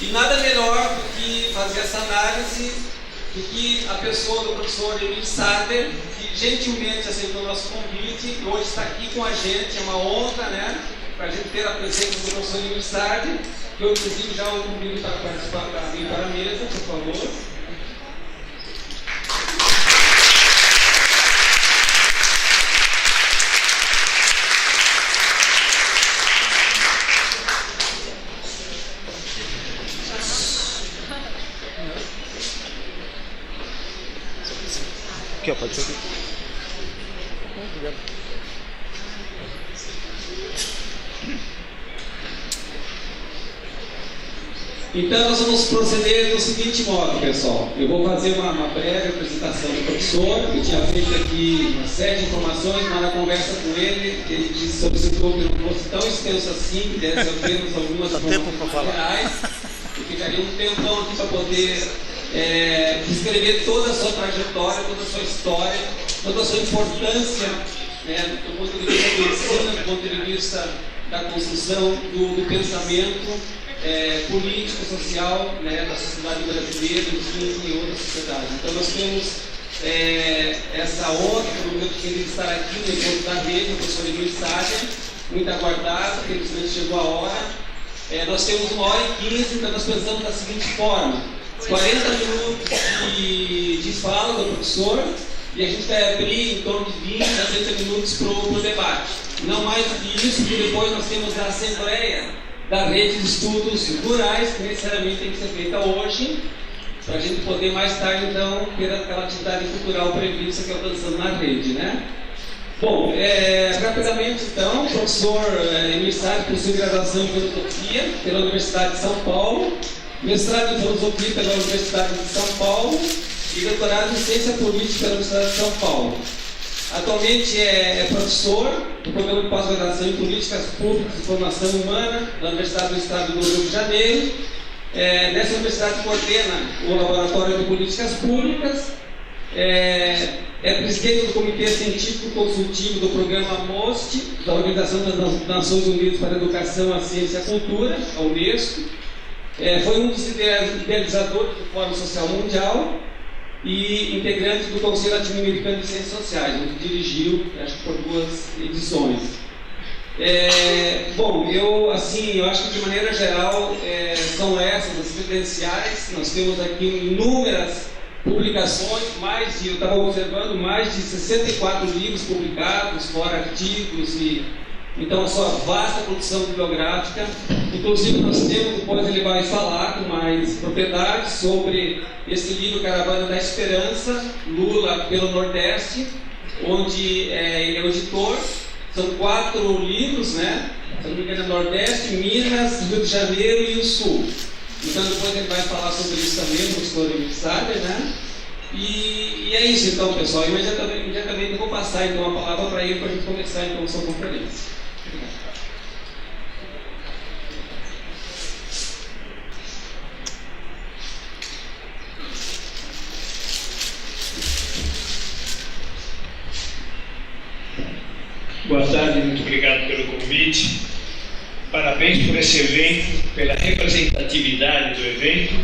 E nada melhor do que fazer essa análise do que a pessoa do professor Emílio Sader, que gentilmente aceitou o nosso convite e hoje está aqui com a gente. É uma honra, né, para a gente ter a presença do professor Emílio Sader, que eu, inclusive, já o convido para participar, para vir para a mesa, por favor. Aqui, ó, pode ser aqui. Obrigado. Então, nós vamos proceder do seguinte modo, pessoal. Eu vou fazer uma breve apresentação do professor. Eu tinha feito aqui uma série de informações, mas na conversa com ele, ele solicitou que não fosse tão extenso assim, que desse apenas algumas informações gerais, e ficaria um tempão aqui para poder descrever toda a sua trajetória, toda a sua história, toda a sua importância, né, do ponto de vista do ensino, do ponto de vista da construção do pensamento político, social, né, da sociedade brasileira, enfim, e outras sociedades. Então nós temos essa honra, pelo menos, de estar aqui no encontro da rede, o professor Emílio Sader, muito aguardado, infelizmente chegou a hora. Nós temos 1h15, então nós pensamos da seguinte forma: 40 minutos de fala do professor, e a gente vai abrir em torno de 20 a 30 minutos para o debate. Não mais do que isso, porque depois nós temos a assembleia da rede de estudos rurais, que necessariamente tem que ser feita hoje, para a gente poder mais tarde, então, ter aquela atividade cultural prevista que é alcançando na rede, né? Bom, rapidamente, então, o professor Emílio Sader possui graduação em Filosofia pela Universidade de São Paulo, mestrado em Filosofia pela Universidade de São Paulo e doutorado em Ciência Política pela Universidade de São Paulo. Atualmente é professor do programa de pós-graduação em Políticas Públicas e Formação Humana da Universidade do Estado do Rio de Janeiro. Nessa universidade coordena o Laboratório de Políticas Públicas, é presidente do Comitê Científico Consultivo do Programa MOST, da Organização das Nações Unidas para a Educação, a Ciência e a Cultura, a Unesco. Foi um dos idealizadores do Fórum Social Mundial e integrante do Conselho Latino-Americano de Ciências Sociais, onde dirigiu, acho que por 2 edições. Bom, eu acho que de maneira geral são essas as credenciais. Nós temos aqui inúmeras publicações, eu estava observando, mais de 64 livros publicados, fora artigos então a sua vasta produção bibliográfica. Inclusive nós temos, depois ele vai falar com mais propriedade sobre esse livro Caravana da Esperança, Lula pelo Nordeste, onde ele é o editor. São 4 livros, né? Se não me engano, Nordeste, Minas, Rio de Janeiro e o Sul. Então depois ele vai falar sobre isso também, o professor Emílio Sader, né? E é isso então, pessoal. Imediatamente eu vou passar então a palavra para ele, para a gente começar então a sua conferência. Boa tarde, muito obrigado pelo convite. Parabéns por esse evento, pela representatividade do evento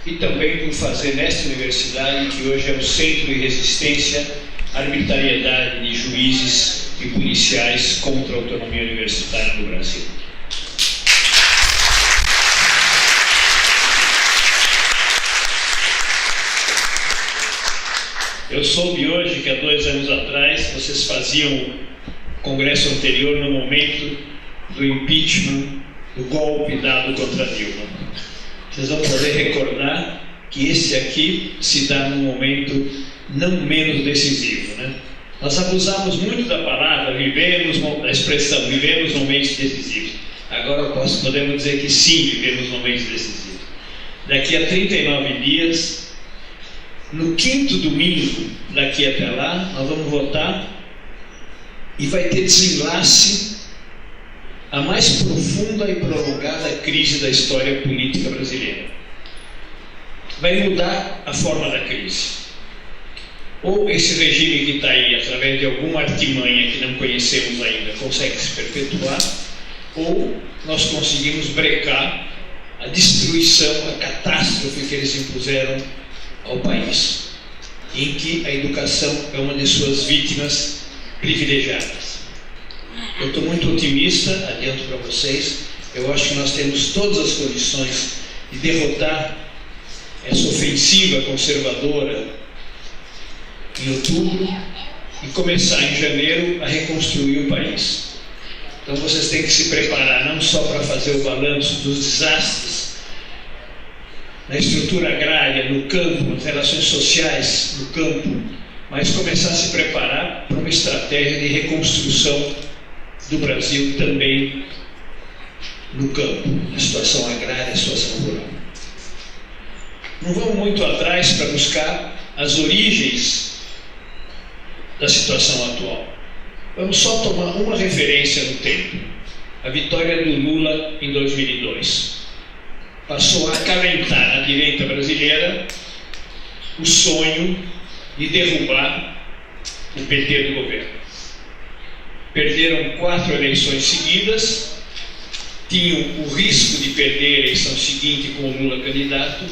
e também por fazer nesta universidade, que hoje é o centro de resistência à arbitrariedade de juízes e policiais contra a autonomia universitária no Brasil. Eu soube hoje que há 2 anos atrás vocês faziam congresso anterior no momento do impeachment, do golpe dado contra Dilma. Vocês vão poder recordar que esse aqui se dá num momento não menos decisivo, né? Nós abusamos muito da palavra, da expressão, vivemos momentos decisivos. Agora podemos dizer que sim, vivemos momentos decisivos. Daqui a 39 dias, no 5º domingo daqui até lá, nós vamos votar e vai ter desenlace a mais profunda e prolongada crise da história política brasileira. Vai mudar a forma da crise. Ou esse regime que está aí, através de alguma artimanha que não conhecemos ainda, consegue se perpetuar, ou nós conseguimos brecar a destruição, a catástrofe que eles impuseram ao país, em que a educação é uma de suas vítimas privilegiadas. Eu estou muito otimista, adianto para vocês, eu acho que nós temos todas as condições de derrotar essa ofensiva conservadora em outubro e começar em janeiro a reconstruir o país. Então vocês têm que se preparar não só para fazer o balanço dos desastres na estrutura agrária, no campo, nas relações sociais, no campo, mas começar a se preparar para uma estratégia de reconstrução do Brasil também no campo, na situação agrária, na situação rural. Não vamos muito atrás para buscar as origens da situação atual. Vamos só tomar uma referência no tempo. A vitória do Lula em 2002. Passou a acalentar na direita brasileira o sonho de derrubar o PT do governo. Perderam 4 eleições seguidas, tinham o risco de perder a eleição seguinte com o Lula candidato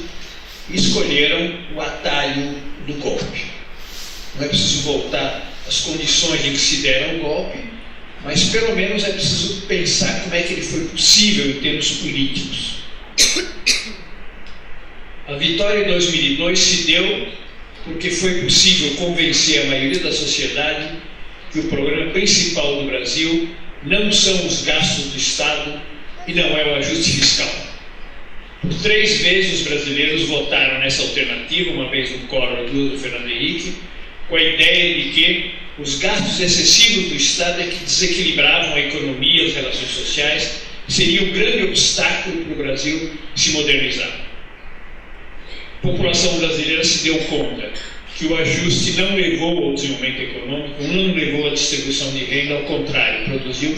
e escolheram o atalho do golpe. Não é preciso voltar às condições em que se deram o golpe, mas pelo menos é preciso pensar como é que ele foi possível em termos políticos. A vitória em 2002 se deu porque foi possível convencer a maioria da sociedade que o problema principal do Brasil não são os gastos do Estado e não é o ajuste fiscal. Por 3 vezes os brasileiros votaram nessa alternativa, uma vez no Collor e do Fernando Henrique, com a ideia de que os gastos excessivos do Estado é que desequilibravam a economia, as relações sociais, seria um grande obstáculo para o Brasil se modernizar. A população brasileira se deu conta que o ajuste não levou ao desenvolvimento econômico, não levou à distribuição de renda, ao contrário, produziu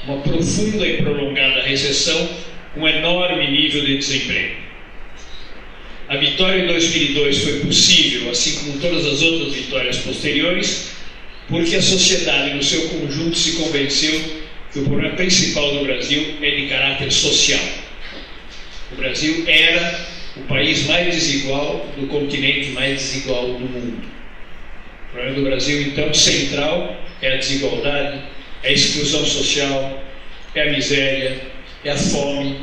uma profunda e prolongada recessão, um enorme nível de desemprego. A vitória em 2002 foi possível, assim como todas as outras vitórias posteriores, porque a sociedade no seu conjunto se convenceu que o problema principal do Brasil é de caráter social. O Brasil era o país mais desigual do continente mais desigual do mundo. O problema do Brasil, então, central é a desigualdade, é a exclusão social, é a miséria, é a fome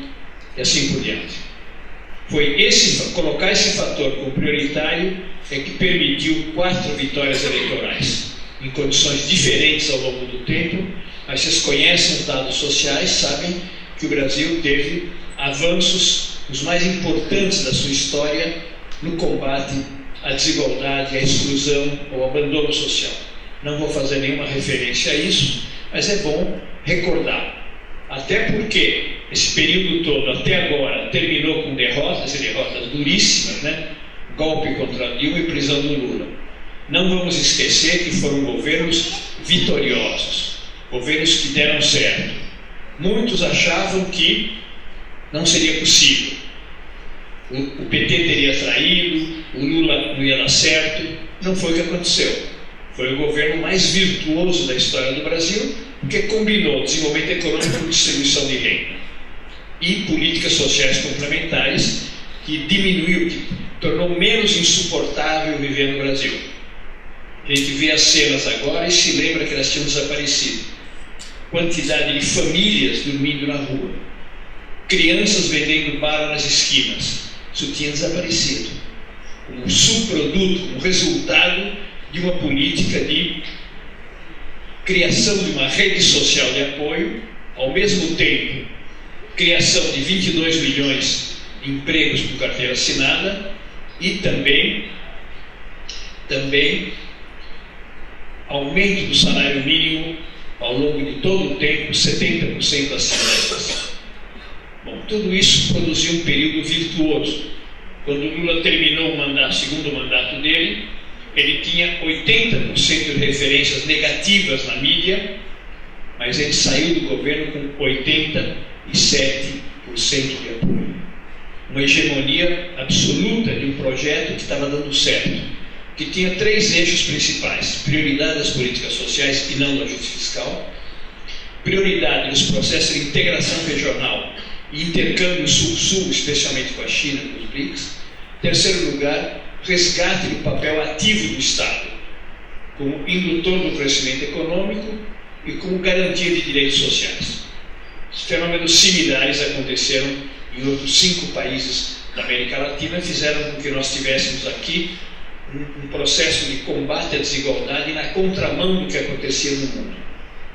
e assim por diante. Foi colocar esse fator como prioritário é que permitiu 4 vitórias eleitorais, em condições diferentes ao longo do tempo, mas vocês conhecem os dados sociais, sabem que o Brasil teve avanços os mais importantes da sua história no combate à desigualdade, à exclusão, ao abandono social. Não vou fazer nenhuma referência a isso, mas é bom recordar. Até porque esse período todo, até agora, terminou com derrotas, e derrotas duríssimas, né? Golpe contra Dilma e prisão do Lula. Não vamos esquecer que foram governos vitoriosos, governos que deram certo. Muitos achavam que não seria possível. O PT teria traído, o Lula não ia dar certo. Não foi o que aconteceu. Foi o governo mais virtuoso da história do Brasil, porque combinou desenvolvimento econômico com distribuição de renda e políticas sociais complementares que diminuiu, que tornou menos insuportável viver no Brasil. A gente vê as cenas agora e se lembra que elas tinham desaparecido. Quantidade de famílias dormindo na rua, crianças vendendo bala nas esquinas, isso tinha desaparecido. Um subproduto, um resultado de uma política de criação de uma rede social de apoio, ao mesmo tempo, criação de 22 milhões de empregos por carteira assinada e também aumento do salário mínimo ao longo de todo o tempo, 70% acima das. Bom, tudo isso produziu um período virtuoso. Quando Lula terminou o segundo mandato dele, ele tinha 80% de referências negativas na mídia, mas ele saiu do governo com 87% de apoio. Uma hegemonia absoluta de um projeto que estava dando certo, que tinha 3 eixos principais: prioridade das políticas sociais e não do ajuste fiscal, prioridade dos processos de integração regional e intercâmbio sul-sul, especialmente com a China, com os BRICS. Terceiro lugar, resgate do papel ativo do Estado, como indutor do crescimento econômico e como garantia de direitos sociais. Fenômenos similares aconteceram em outros 5 países da América Latina, fizeram com que nós tivéssemos aqui um processo de combate à desigualdade na contramão do que acontecia no mundo.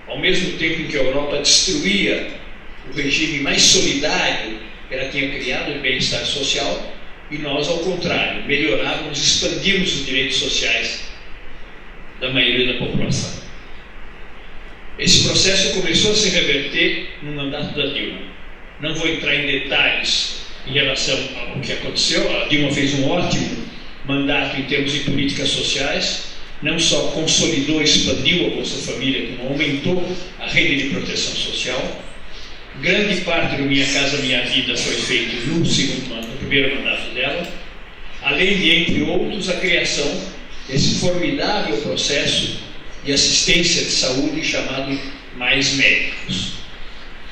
Ao mesmo tempo em que a Europa destruía o regime mais solidário que ela tinha criado, o bem-estar social, e nós, ao contrário, melhorávamos, expandimos os direitos sociais da maioria da população. Esse processo começou a se reverter no mandato da Dilma. Não vou entrar em detalhes em relação ao que aconteceu. A Dilma fez um ótimo mandato em termos de políticas sociais, não só consolidou e expandiu a Bolsa Família, como aumentou a rede de proteção social. Grande parte do Minha Casa Minha Vida foi feito no primeiro mandato dela, além de, entre outros, a criação desse formidável processo de assistência de saúde chamado Mais Médicos.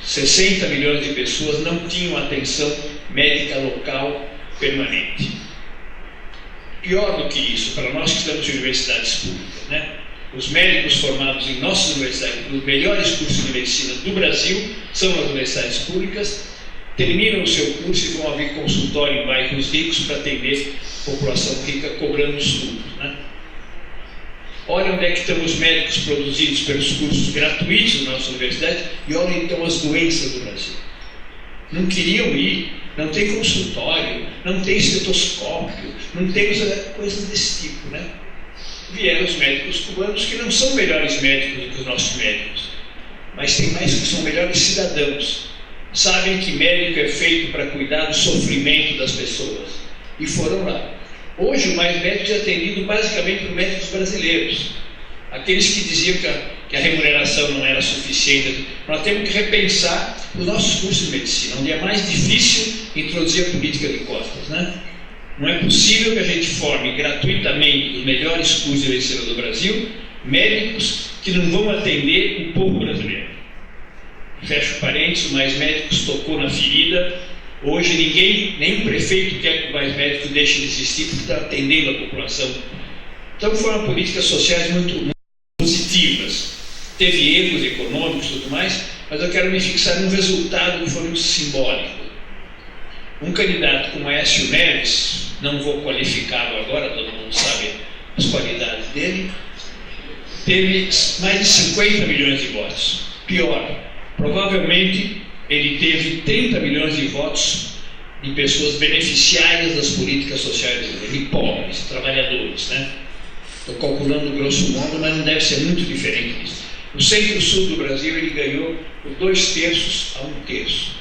60 milhões de pessoas não tinham atenção médica local permanente. Pior do que isso, para nós que estamos em universidades públicas, né? Os médicos formados em nossas universidades, os melhores cursos de medicina do Brasil, são as universidades públicas, terminam o seu curso e vão abrir consultório em bairros ricos para atender a população rica cobrando estudos, né? Olha onde é que estão os médicos produzidos pelos cursos gratuitos da nossa universidade e olha então as doenças do Brasil. Não queriam ir, não tem consultório, não tem estetoscópio, não tem coisas desse tipo, né? Vieram os médicos cubanos que não são melhores médicos do que os nossos médicos, mas tem mais que são melhores cidadãos. Sabem que médico é feito para cuidar do sofrimento das pessoas e foram lá. Hoje o Mais Médicos é atendido basicamente por médicos brasileiros, aqueles que diziam que a remuneração não era suficiente. Nós temos que repensar os nossos cursos de medicina, onde é mais difícil introduzir a política de cotas, né? Não é possível que a gente forme gratuitamente os melhores cursos de medicina do Brasil médicos que não vão atender o povo brasileiro. Fecho parênteses, o Mais Médicos tocou na ferida. Hoje ninguém, nem o prefeito quer que o Mais Médicos deixe de existir porque está atendendo a população. Então foram políticas sociais muito positivas. Teve erros econômicos e tudo mais, mas eu quero me fixar num resultado que foi muito simbólico. Um candidato como Aécio Neves, não vou qualificá-lo agora, todo mundo sabe as qualidades dele, teve mais de 50 milhões de votos. Pior, provavelmente ele teve 30 milhões de votos de pessoas beneficiárias das políticas sociais dele, de pobres, trabalhadores, né? Estou calculando grosso modo, mas não deve ser muito diferente disso. No centro-sul do Brasil ele ganhou por 2/3 a 1/3.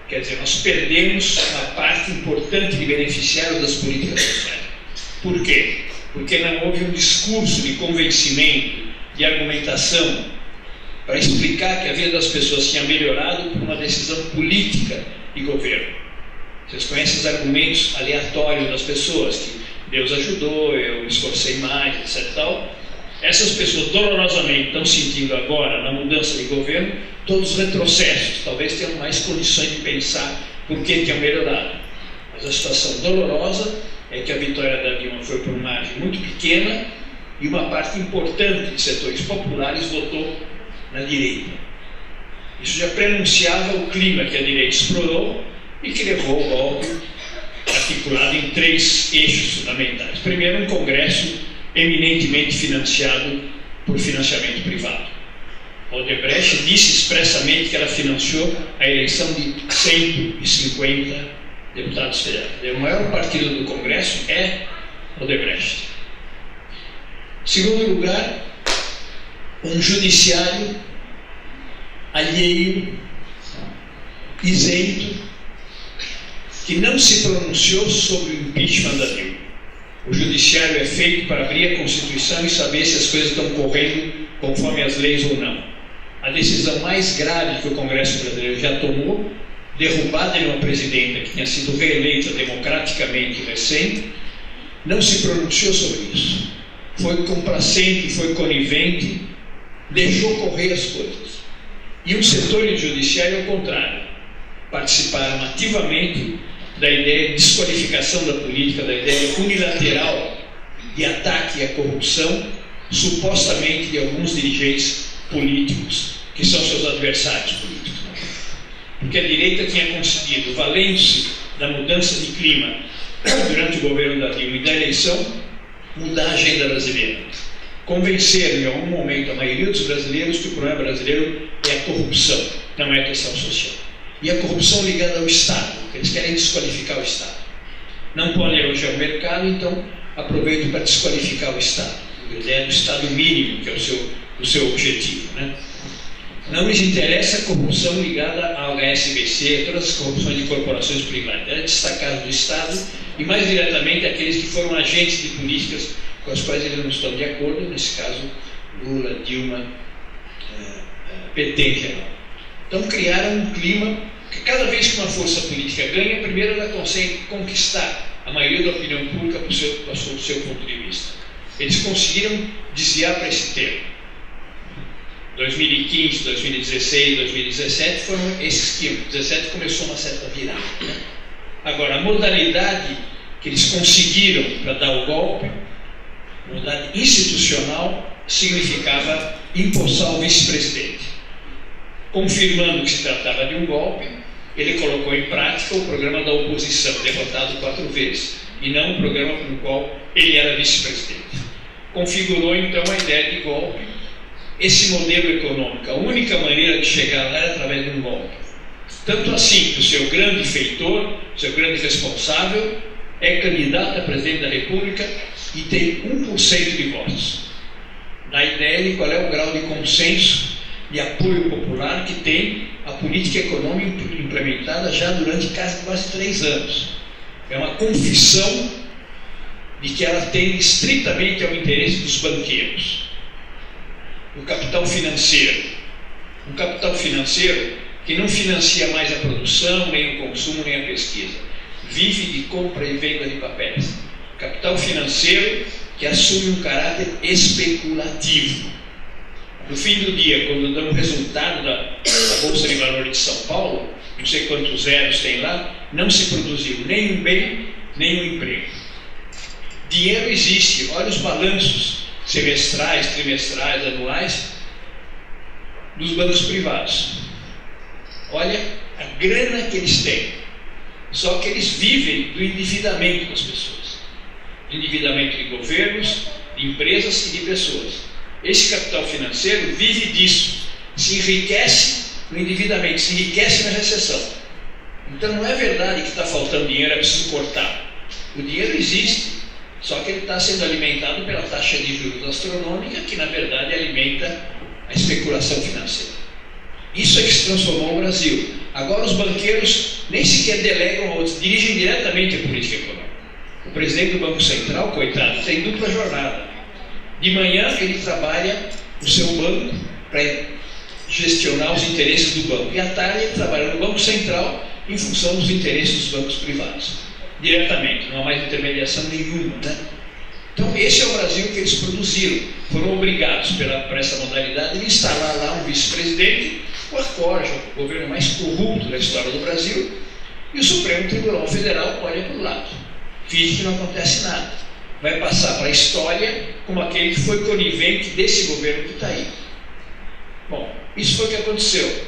Quer dizer, nós perdemos uma parte importante de beneficiários das políticas sociais. Por quê? Porque não houve um discurso de convencimento, de argumentação, para explicar que a vida das pessoas tinha melhorado por uma decisão política de governo. Vocês conhecem os argumentos aleatórios das pessoas, que Deus ajudou, eu me esforcei mais, etc. Tal. Essas pessoas dolorosamente estão sentindo agora, na mudança de governo, todos os retrocessos. Talvez tenham mais condições de pensar por que tinham melhorado. Mas a situação dolorosa é que a vitória da Dilma foi por margem muito pequena e uma parte importante de setores populares votou na direita. Isso já prenunciava o clima que a direita explorou e que levou ao golpe articulado em 3 eixos fundamentais. Primeiro, um congresso eminentemente financiado por financiamento privado. Odebrecht disse expressamente que ela financiou a eleição de 150 deputados federais. O maior partido do Congresso é Odebrecht. Segundo lugar, um judiciário alheio, isento, que não se pronunciou sobre o impeachment da Dilma. O judiciário é feito para abrir a Constituição e saber se as coisas estão correndo conforme as leis ou não. A decisão mais grave que o Congresso brasileiro já tomou, derrubada de uma presidenta que tinha sido reeleita democraticamente recém, não se pronunciou sobre isso. Foi complacente, foi conivente, deixou correr as coisas. E um setor judiciário, ao contrário, participaram ativamente da ideia de desqualificação da política, da ideia unilateral de ataque à corrupção, supostamente de alguns dirigentes políticos que são seus adversários políticos. Porque a direita tinha conseguido, valendo-se da mudança de clima durante o governo da Dilma e da eleição, mudar a agenda brasileira. Convencer em algum momento a maioria dos brasileiros que o problema brasileiro é a corrupção, não é a questão social. E a corrupção ligada ao Estado, eles querem desqualificar o Estado. Não podem elogiar o mercado, então aproveitam para desqualificar o Estado. A ideia do Estado mínimo, que é o seu objetivo, né? Não lhes interessa a corrupção ligada ao HSBC, todas as corrupções de corporações privadas. É destacado do Estado e, mais diretamente, aqueles que foram agentes de políticas com as quais eles não estão de acordo, nesse caso, Lula, Dilma, PT em geral. Então, criaram um clima que, cada vez que uma força política ganha, primeiro ela consegue conquistar a maioria da opinião pública do seu ponto de vista. Eles conseguiram desviar para esse tema. 2015, 2016, 2017 foram esses que 2017 começou uma certa virada. Agora, a modalidade que eles conseguiram para dar o golpe, a modalidade institucional, significava empossar o vice-presidente. Confirmando que se tratava de um golpe, ele colocou em prática o programa da oposição, derrotado 4 vezes, e não o programa no qual ele era vice-presidente. Configurou então a ideia de golpe. Esse modelo econômico, a única maneira de chegar lá era através de um golpe. Tanto assim que o seu grande feitor, o seu grande responsável, é candidato a presidente da República e tem 1% de votos. Na ideia de qual é o grau de consenso e apoio popular que tem a política econômica implementada já durante quase 3 anos. É uma confissão de que ela atende estritamente ao interesse dos banqueiros. O capital financeiro. Um capital financeiro que não financia mais a produção, nem o consumo, nem a pesquisa. Vive de compra e venda de papéis. Capital financeiro que assume um caráter especulativo. No fim do dia, quando dá um resultado da Bolsa de Valores de São Paulo, não sei quantos zeros tem lá, não se produziu nem um bem, nem um emprego. Dinheiro existe, olha os balanços semestrais, trimestrais, anuais dos bancos privados. Olha a grana que eles têm. Só que eles vivem do endividamento das pessoas. Endividamento de governos, de empresas e de pessoas. Esse capital financeiro vive disso. Se enriquece no endividamento, se enriquece na recessão. Então não é verdade que está faltando dinheiro, é preciso cortar. O dinheiro existe. Só que ele está sendo alimentado pela taxa de juros astronômica, que na verdade alimenta a especulação financeira. Isso é que se transformou o Brasil. Agora os banqueiros nem sequer delegam a outros, dirigem diretamente a política econômica. O presidente do Banco Central, coitado, tem dupla jornada. De manhã ele trabalha no seu banco para gestionar os interesses do banco. E à tarde ele trabalha no Banco Central em função dos interesses dos bancos privados. Diretamente, não há mais intermediação nenhuma, né? Então esse é o Brasil que eles produziram. Foram obrigados por essa modalidade de instalar lá um vice-presidente, o Arcorja, o governo mais corrupto da história do Brasil, e o Supremo Tribunal Federal olha para o lado, finge que não acontece nada, vai passar para a história como aquele que foi conivente desse governo que está aí. Bom, isso foi o que aconteceu.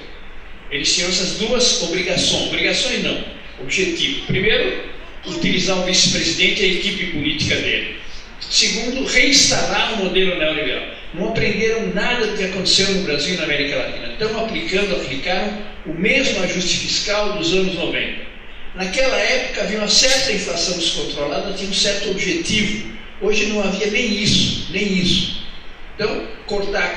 Eles tinham essas duas obrigações não, objetivo. Primeiro, utilizar o vice-presidente e a equipe política dele. Segundo, reinstalar o modelo neoliberal. Não aprenderam nada do que aconteceu no Brasil e na América Latina. Aplicaram o mesmo ajuste fiscal dos anos 90. Naquela época havia uma certa inflação descontrolada, tinha um certo objetivo. Hoje não havia nem isso. Então, cortar,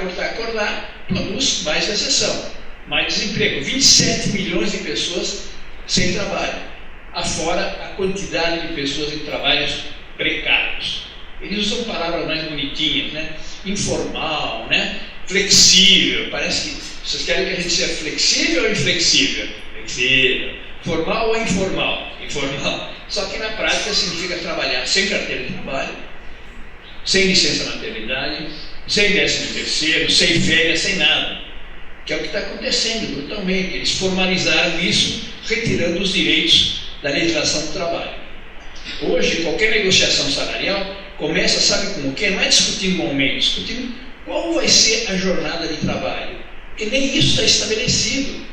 produz mais recessão, mais desemprego. 27 milhões de pessoas sem trabalho. Afora a quantidade de pessoas em trabalhos precários. Eles usam palavras mais bonitinhas, né? Informal, né? Flexível. Parece que vocês querem que a gente seja flexível ou inflexível? Flexível. Formal ou informal? Informal. Só que na prática significa trabalhar sem carteira de trabalho, sem licença maternidade, sem 13º, sem férias, sem nada. Que é o que está acontecendo brutalmente. Eles formalizaram isso, retirando os direitos da legislação do trabalho. Hoje, qualquer negociação salarial começa, sabe como que? Não é discutindo o aumento, discutindo qual vai ser a jornada de trabalho. Porque nem isso está estabelecido.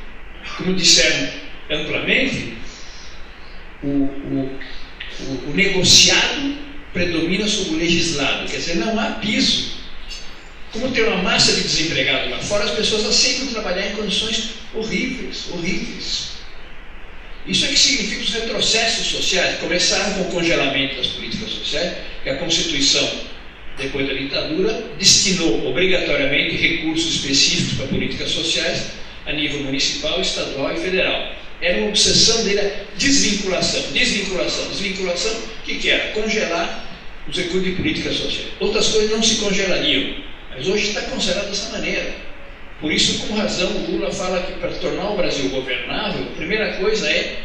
Como disseram amplamente, o negociado predomina sobre o legislado, quer dizer, não há piso. Como tem uma massa de desempregados lá fora, as pessoas aceitam trabalhar em condições horríveis, horríveis. Isso é que significa os retrocessos sociais. Começaram com o congelamento das políticas sociais, que a Constituição, depois da ditadura, destinou obrigatoriamente recursos específicos para políticas sociais a nível municipal, estadual e federal. Era uma obsessão dele a desvinculação. O que era? Congelar os recursos de políticas sociais. Outras coisas não se congelariam, mas hoje está congelado dessa maneira. Por isso, com razão, o Lula fala que para tornar o Brasil governável, a primeira coisa é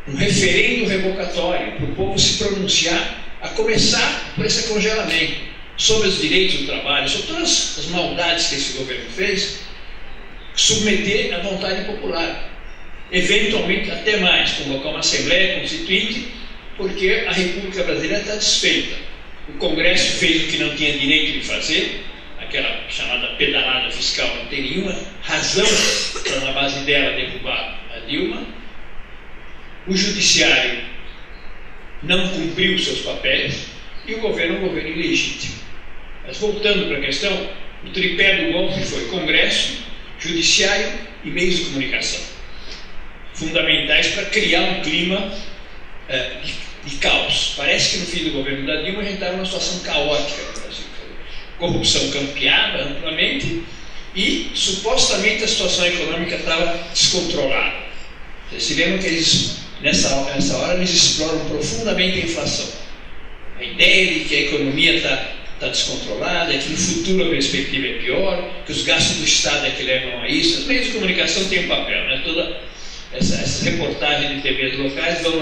um referendo revocatório, para o povo se pronunciar, a começar por esse congelamento, sobre os direitos do trabalho, sobre todas as maldades que esse governo fez, submeter à vontade popular. Eventualmente, até mais, convocar uma Assembleia Constituinte, porque a República Brasileira está desfeita. O Congresso fez o que não tinha direito de fazer, aquela chamada pedalada fiscal, não tem nenhuma razão para, na base dela, derrubar a Dilma. O Judiciário não cumpriu os seus papéis e o governo é um governo ilegítimo. Mas voltando para a questão, o tripé do golpe foi Congresso, Judiciário e meios de comunicação, fundamentais para criar um clima de caos. Parece que no fim do governo da Dilma a gente estava numa situação caótica no Brasil. Corrupção campeada amplamente e supostamente a situação econômica estava descontrolada. Vocês se lembram que eles, nessa hora, eles exploram profundamente a inflação. A ideia de que a economia está descontrolada, que no futuro a perspectiva é pior, que os gastos do Estado é que levam a isso. Os meios de comunicação têm um papel, né? Toda essa reportagem de TVs locais vão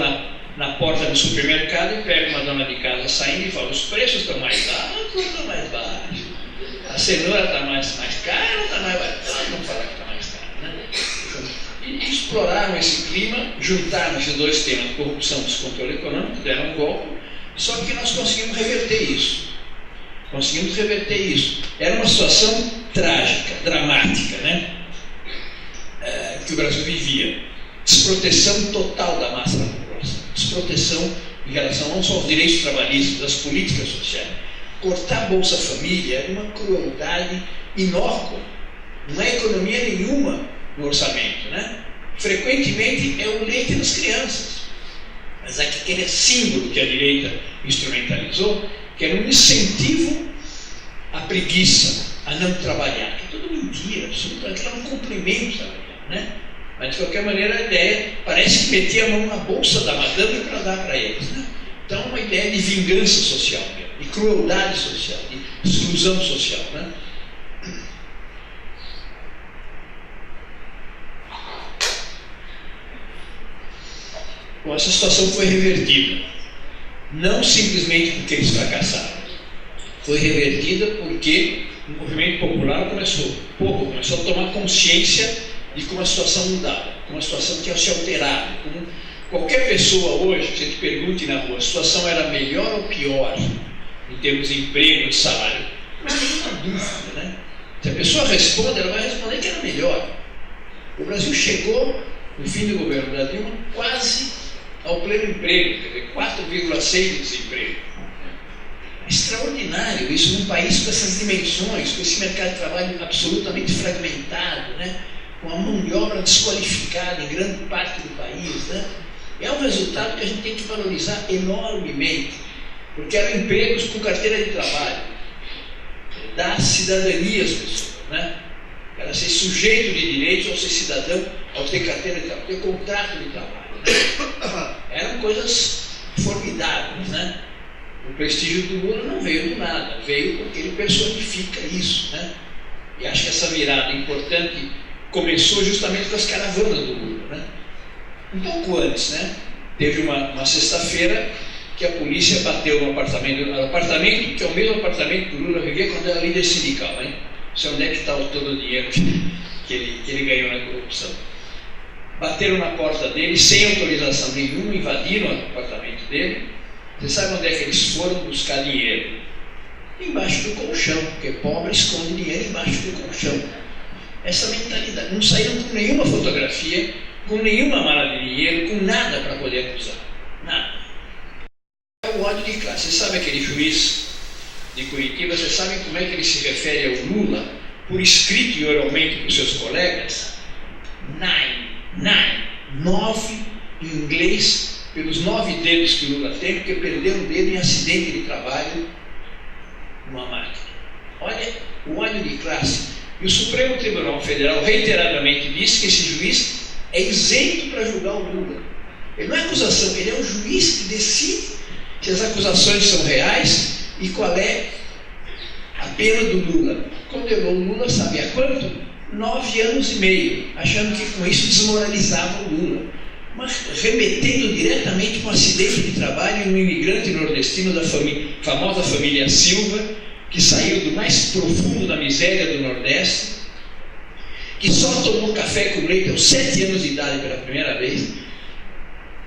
na porta do supermercado e pega uma dona de casa saindo e fala: os preços estão mais altos ou estão mais baixos? A cenoura está mais cara ou está mais barata? Vamos falar que está mais cara, né? E exploraram esse clima, juntaram esses dois temas, corrupção e descontrole econômico, deram um golpe, só que nós conseguimos reverter isso. Era uma situação trágica, dramática, né? Que o Brasil vivia. Desproteção total da massa da população. Desproteção em relação não só aos direitos trabalhistas, das políticas sociais. Cortar a Bolsa Família é uma crueldade inócua. Não é economia nenhuma no orçamento, né? Frequentemente é o leite das crianças. Mas aquele símbolo que a direita instrumentalizou, que era um incentivo à preguiça, a não trabalhar. Que é tudo mentira, absolutamente. Aquilo é um cumprimento trabalhar, né? Mas, de qualquer maneira, a ideia parece que metia a mão na bolsa da madame para dar para eles, né? Então, uma ideia de vingança social, de crueldade social, de exclusão social, né? Bom, essa situação foi revertida. Não simplesmente porque eles fracassaram. Foi revertida porque o movimento popular começou a tomar consciência de como a situação mudava, como a situação tinha se alterado. Como qualquer pessoa hoje, que você te pergunte na rua, a situação era melhor ou pior em termos de emprego, de salário? Não tem nenhuma dúvida, né? Se a pessoa responde, ela vai responder que era melhor. O Brasil chegou, no fim do governo da Dilma, quase ao pleno emprego, quer dizer, 4,6% de desemprego. É extraordinário isso num país com essas dimensões, com esse mercado de trabalho absolutamente fragmentado, né? Com a mão de obra desqualificada em grande parte do país, né? É um resultado que a gente tem que valorizar enormemente, porque eram empregos com carteira de trabalho, dá cidadania às pessoas, né? Era ser sujeito de direitos ao ser cidadão, ao ter carteira de trabalho, ter contrato de trabalho, né? Eram coisas formidáveis, né? O prestígio do Lula não veio do nada, veio porque ele personifica isso, né? E acho que essa virada importante começou justamente com as caravanas do Lula, né? Um pouco antes, né? Teve uma sexta-feira que a polícia bateu no apartamento que é o mesmo apartamento que o Lula vivia quando era líder sindical, né? Não sei onde é que está todo o dinheiro que ele ganhou na corrupção. bateram na porta dele sem autorização nenhuma, invadiram o apartamento dele. Você sabe onde é que eles foram buscar dinheiro? Embaixo do colchão, porque pobre esconde dinheiro embaixo do colchão. Essa mentalidade. Não saíram com nenhuma fotografia, com nenhuma mala de dinheiro, com nada para poder acusar. Nada. É o ódio de classe. Você sabe aquele juiz de Curitiba, você sabe como é que ele se refere ao Lula, por escrito e oralmente para os seus colegas? Nove em inglês, pelos 9 dedos que o Lula tem, porque perdeu um dedo em acidente de trabalho numa máquina. Olha o ódio de classe. E o Supremo Tribunal Federal reiteradamente disse que esse juiz é isento para julgar o Lula. Ele não é acusação, ele é o juiz que decide se as acusações são reais e qual é a pena do Lula. Condenou o Lula, sabe há quanto? 9 anos e meio, achando que com isso desmoralizava o Lula. Mas remetendo diretamente para um acidente de trabalho em um imigrante nordestino da famosa família Silva, que saiu do mais profundo da miséria do Nordeste, que só tomou café com leite aos 7 anos de idade pela primeira vez,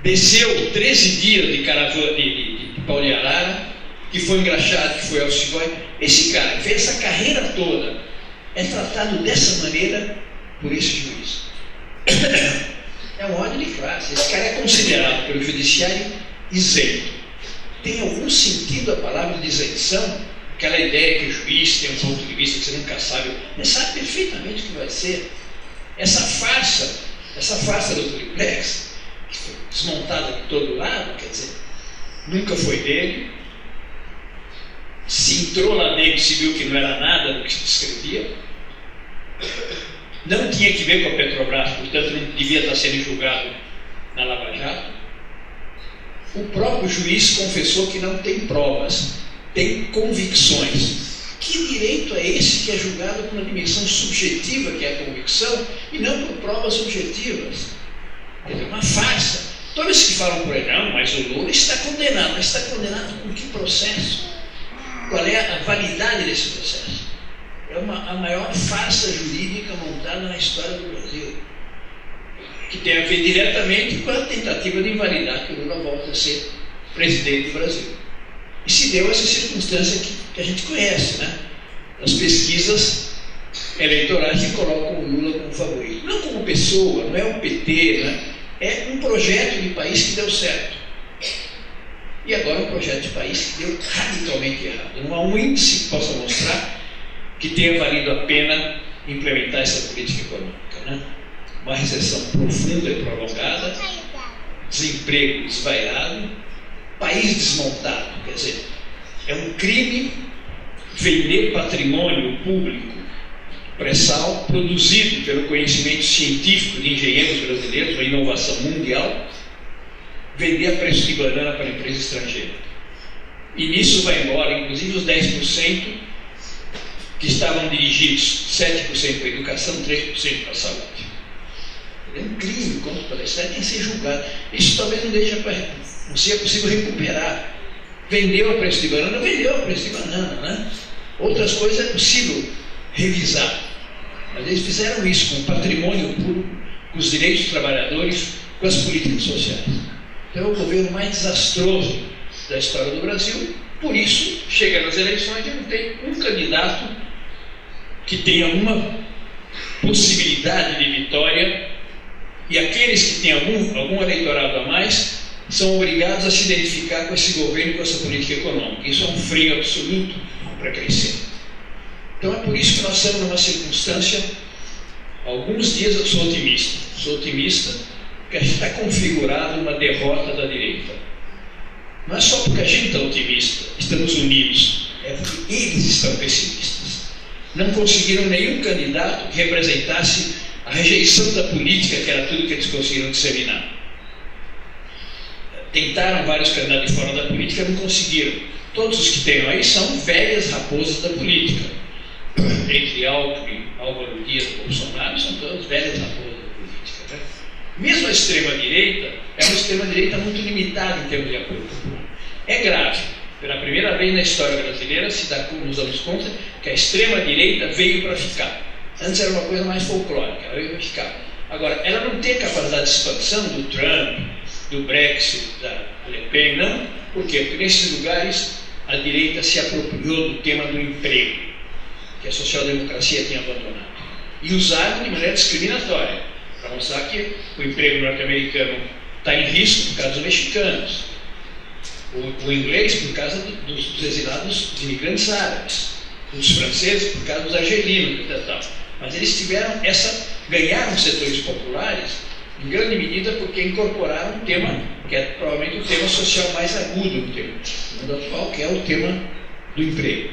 desceu 13 dias de caravana de pau de arara, que foi engraxado, que foi ao Cigói. Esse cara que fez essa carreira toda é tratado dessa maneira por esse juiz. É um ódio de classe. Esse cara é considerado pelo judiciário isento. Tem algum sentido a palavra de isenção? Aquela ideia que o juiz tem um ponto de vista que você nunca sabe. Você sabe perfeitamente o que vai ser. Essa farsa do triplex, que foi desmontada de todo lado, quer dizer, nunca foi dele. Se entrou lá dentro, se viu que não era nada do que se descrevia. Não tinha que ver com a Petrobras, portanto não devia estar sendo julgado na Lava Jato. O próprio juiz confessou que não tem provas, tem convicções. Que direito é esse que é julgado por uma dimensão subjetiva, que é a convicção, e não por provas objetivas? É uma farsa. Todos que falam por aí, não, mas o Lula está condenado. Mas está condenado com que processo? Qual é a validade desse processo? É a maior farsa jurídica montada na história do Brasil, que tem a ver diretamente com a tentativa de invalidar que o Lula volta a ser presidente do Brasil. E se deu essa circunstância que a gente conhece, né? As pesquisas eleitorais que colocam o Lula como favorito. Não como pessoa, não é o PT, né? É um projeto de país que deu certo. E agora um projeto de país que deu radicalmente errado. Não há um índice que possa mostrar que tenha valido a pena implementar essa política econômica, né? Uma recessão profunda e prolongada, desemprego desvairado, país desmontado. Quer dizer, é um crime vender patrimônio público pré-sal produzido pelo conhecimento científico de engenheiros brasileiros, uma inovação mundial, vender a preço de banana para a empresa estrangeira. E nisso vai embora, inclusive, os 10% que estavam dirigidos, 7% para a educação, 3% para a saúde. É um crime contra o palestinense, tem que ser julgado. Isso talvez não seja possível recuperar. Vendeu a preço de banana, vendeu a preço de banana, né? Outras coisas é possível revisar. Mas eles fizeram isso com o patrimônio público, com os direitos dos trabalhadores, com as políticas sociais. Então é o governo mais desastroso da história do Brasil. Por isso, chega nas eleições e não tem um candidato que tenha uma possibilidade de vitória, e aqueles que têm algum eleitorado a mais são obrigados a se identificar com esse governo e com essa política econômica. Isso é um freio absoluto para crescer. Então é por isso que nós estamos numa circunstância, há alguns dias eu sou otimista, porque a gente está configurado uma derrota da direita. Não é só porque a gente está otimista, estamos unidos, é porque eles estão pessimistas. Não conseguiram nenhum candidato que representasse a rejeição da política, que era tudo que eles conseguiram disseminar. Tentaram vários candidatos de fora da política, não conseguiram. Todos os que tem aí são velhas raposas da política. Entre Alckmin, Álvaro Dias e Bolsonaro, são todas velhas raposas da política, né? Mesmo a extrema-direita é uma extrema-direita muito limitada em termos de apoio popular. É grave. Pela primeira vez na história brasileira nos damos conta que a extrema-direita veio para ficar. Antes era uma coisa mais folclórica, ela veio para ficar. Agora, ela não tem capacidade de expansão do Trump, do Brexit, da Le Pen, não. Por quê? Porque nesses lugares a direita se apropriou do tema do emprego, que a social-democracia tinha abandonado, e usaram de maneira discriminatória, para mostrar que o emprego norte-americano está em risco por causa dos mexicanos, o inglês por causa dos exilados de imigrantes árabes, os franceses por causa dos argelinos e tal. Mas eles tiveram ganharam setores populares em grande medida porque incorporaram um tema que é provavelmente o tema social mais agudo do mundo atual, que é o tema do emprego.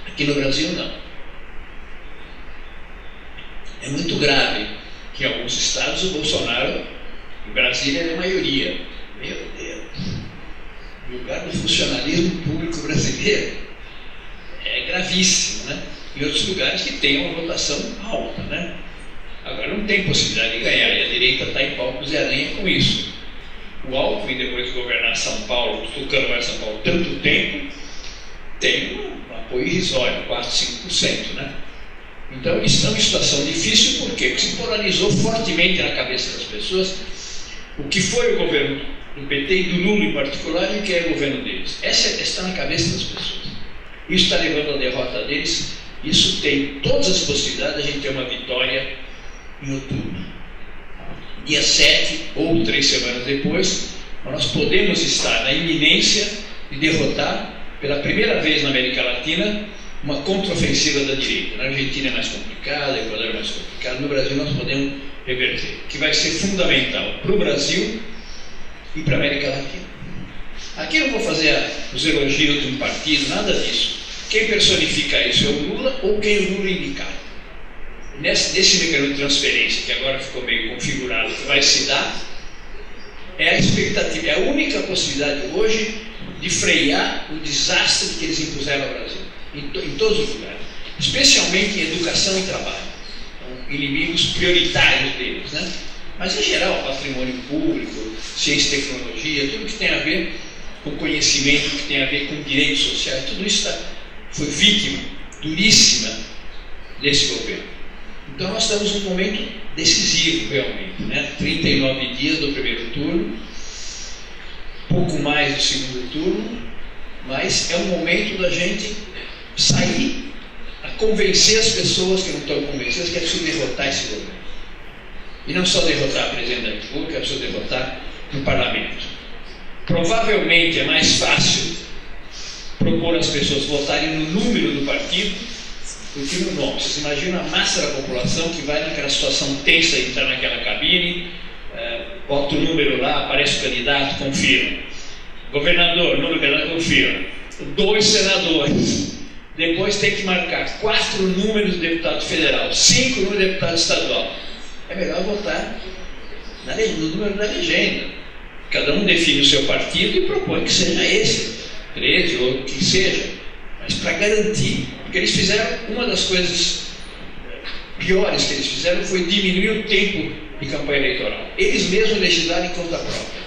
Aqui no Brasil não. É muito grave que em alguns estados o Bolsonaro, em Brasília, é a maioria. Meu Deus! O lugar do funcionalismo público brasileiro é gravíssimo, né? Em outros lugares que tem uma votação alta, né? Agora não tem possibilidade de ganhar, e a direita está em palcos e aranha com isso. O Alckmin, depois de governar São Paulo, tocando mais São Paulo tanto tempo, tem um apoio irrisório, 4, 5%, né? Então isso é uma situação difícil, por quê? Porque se polarizou fortemente na cabeça das pessoas o que foi o governo do PT e do Lula em particular e o que é o governo deles. Essa está na cabeça das pessoas. Isso está levando à derrota deles. Isso tem todas as possibilidades de a gente ter uma vitória em outubro. Dia 7 ou 3 semanas depois, nós podemos estar na iminência de derrotar, pela primeira vez na América Latina, uma contraofensiva da direita. Na Argentina é mais complicado, no Equador é mais complicado, no Brasil nós podemos reverter, que vai ser fundamental para o Brasil e para a América Latina. Aqui eu não vou fazer os elogios de um partido, nada disso. Quem personifica isso é o Lula ou quem o Lula indicar. Nesse mecanismo de transferência, que agora ficou meio configurado, que vai se dar, é a expectativa, é a única possibilidade hoje de frear o desastre que eles impuseram ao Brasil, em todos os lugares, especialmente em educação e trabalho, então, inimigos prioritários deles, né? Mas em geral, patrimônio público, ciência e tecnologia, tudo que tem a ver com conhecimento, que tem a ver com direitos sociais, tudo isso foi vítima duríssima desse governo. Então nós estamos num momento decisivo realmente, né? 39 dias do primeiro turno, pouco mais do segundo turno, mas é um momento da gente sair a convencer as pessoas que não estão convencidas que é preciso derrotar esse governo. E não só derrotar a presidente da República, é preciso derrotar o parlamento. Provavelmente é mais fácil propor às pessoas votarem no número do partido do que no nome. Vocês imaginam a massa da população que vai naquela situação tensa de entrar naquela cabine, bota o número lá, aparece o candidato, confirma. Governador, número do candidato, confirma. 2 senadores. Depois tem que marcar 4 números de deputado federal, 5 números de deputado estadual. É melhor votar no número da legenda. Cada um define o seu partido e propõe que seja esse, 13 ou o que seja, mas para garantir, porque eles fizeram, uma das coisas piores que eles fizeram foi diminuir o tempo de campanha eleitoral. Eles mesmos legislaram em conta própria,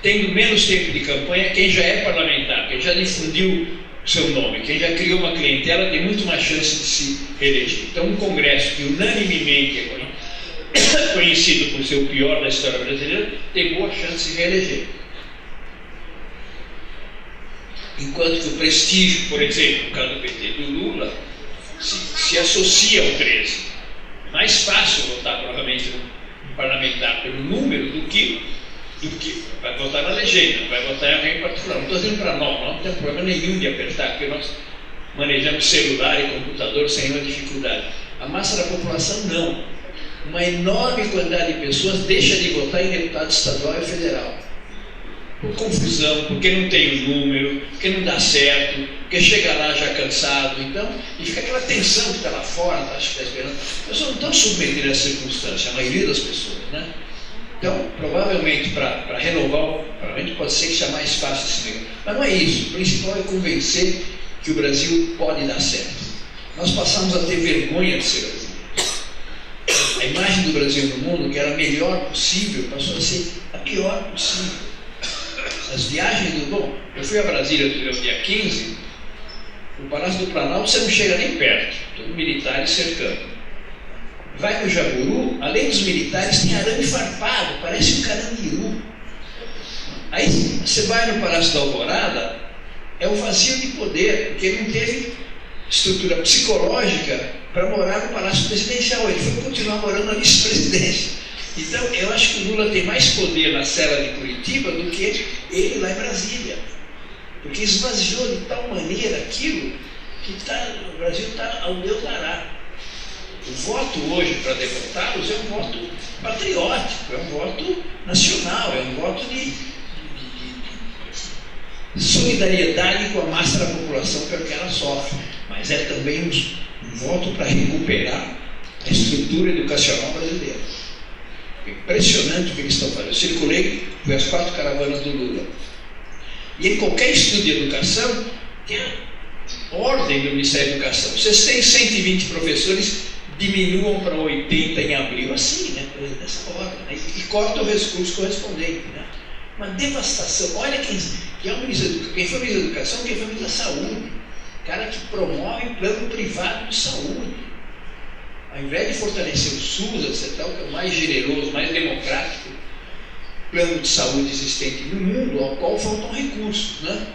tendo menos tempo de campanha. Quem já é parlamentar, quem já difundiu o seu nome, quem já criou uma clientela, tem muito mais chance de se reeleger. Então um congresso que unanimemente é conhecido por ser o pior da história brasileira, tem boa chance de se reeleger. Enquanto que o prestígio, por exemplo, no caso do PT do Lula, se associa ao 13. É mais fácil votar provavelmente no parlamentar pelo número do que vai votar na legenda, vai votar em alguém em particular. Não estou dizendo para nós, não tem problema nenhum de apertar, porque nós manejamos celular e computador sem nenhuma dificuldade. A massa da população não. Uma enorme quantidade de pessoas deixa de votar em deputado estadual e federal. Por confusão, porque não tem o número, porque não dá certo, porque chega lá já cansado, então, e fica aquela tensão que está lá fora, acho que está esperando. As pessoas não estão submetidas a essa circunstância, a maioria das pessoas, né? Então, provavelmente, para renovar o parlamento, pode ser que seja mais fácil esse negócio. Mas não é isso. O principal é convencer que o Brasil pode dar certo. Nós passamos a ter vergonha de ser brasileiro. A imagem do Brasil no mundo, que era a melhor possível, passou a ser a pior possível. As viagens do... Bom, eu fui a Brasília no dia 15, o Palácio do Planalto você não chega nem perto, todo militares cercando. vai no Jaburu, além dos militares, tem arame farpado, parece um carandiru. Aí você vai no Palácio da Alvorada, é o vazio de poder, porque ele não teve estrutura psicológica para morar no Palácio Presidencial, ele foi continuar morando na vice-presidência. Então, eu acho que o Lula tem mais poder na cela de Curitiba do que ele lá em Brasília, porque esvaziou de tal maneira aquilo que o Brasil está ao Deus dará. O voto hoje para deputados é um voto patriótico, é um voto nacional, é um voto de solidariedade com a massa da população pelo que ela sofre, mas é também um voto para recuperar a estrutura educacional brasileira. É impressionante o que eles estão fazendo. Eu circulei, fui às 4 caravanas do Lula. E em qualquer estudo de educação, tem a ordem do Ministério da Educação. Vocês têm 120 professores, diminuam para 80 em abril, assim, né? Dessa ordem. Né? E cortam o recurso correspondente. Né? Uma devastação. Olha quem é o ministro, quem foi o ministro da Educação, quem foi o ministro da Saúde. Cara que promove o plano privado de saúde. Ao invés de fortalecer o SUS, etc., que é o mais generoso, mais democrático plano de saúde existente no mundo, ao qual faltam recursos, né?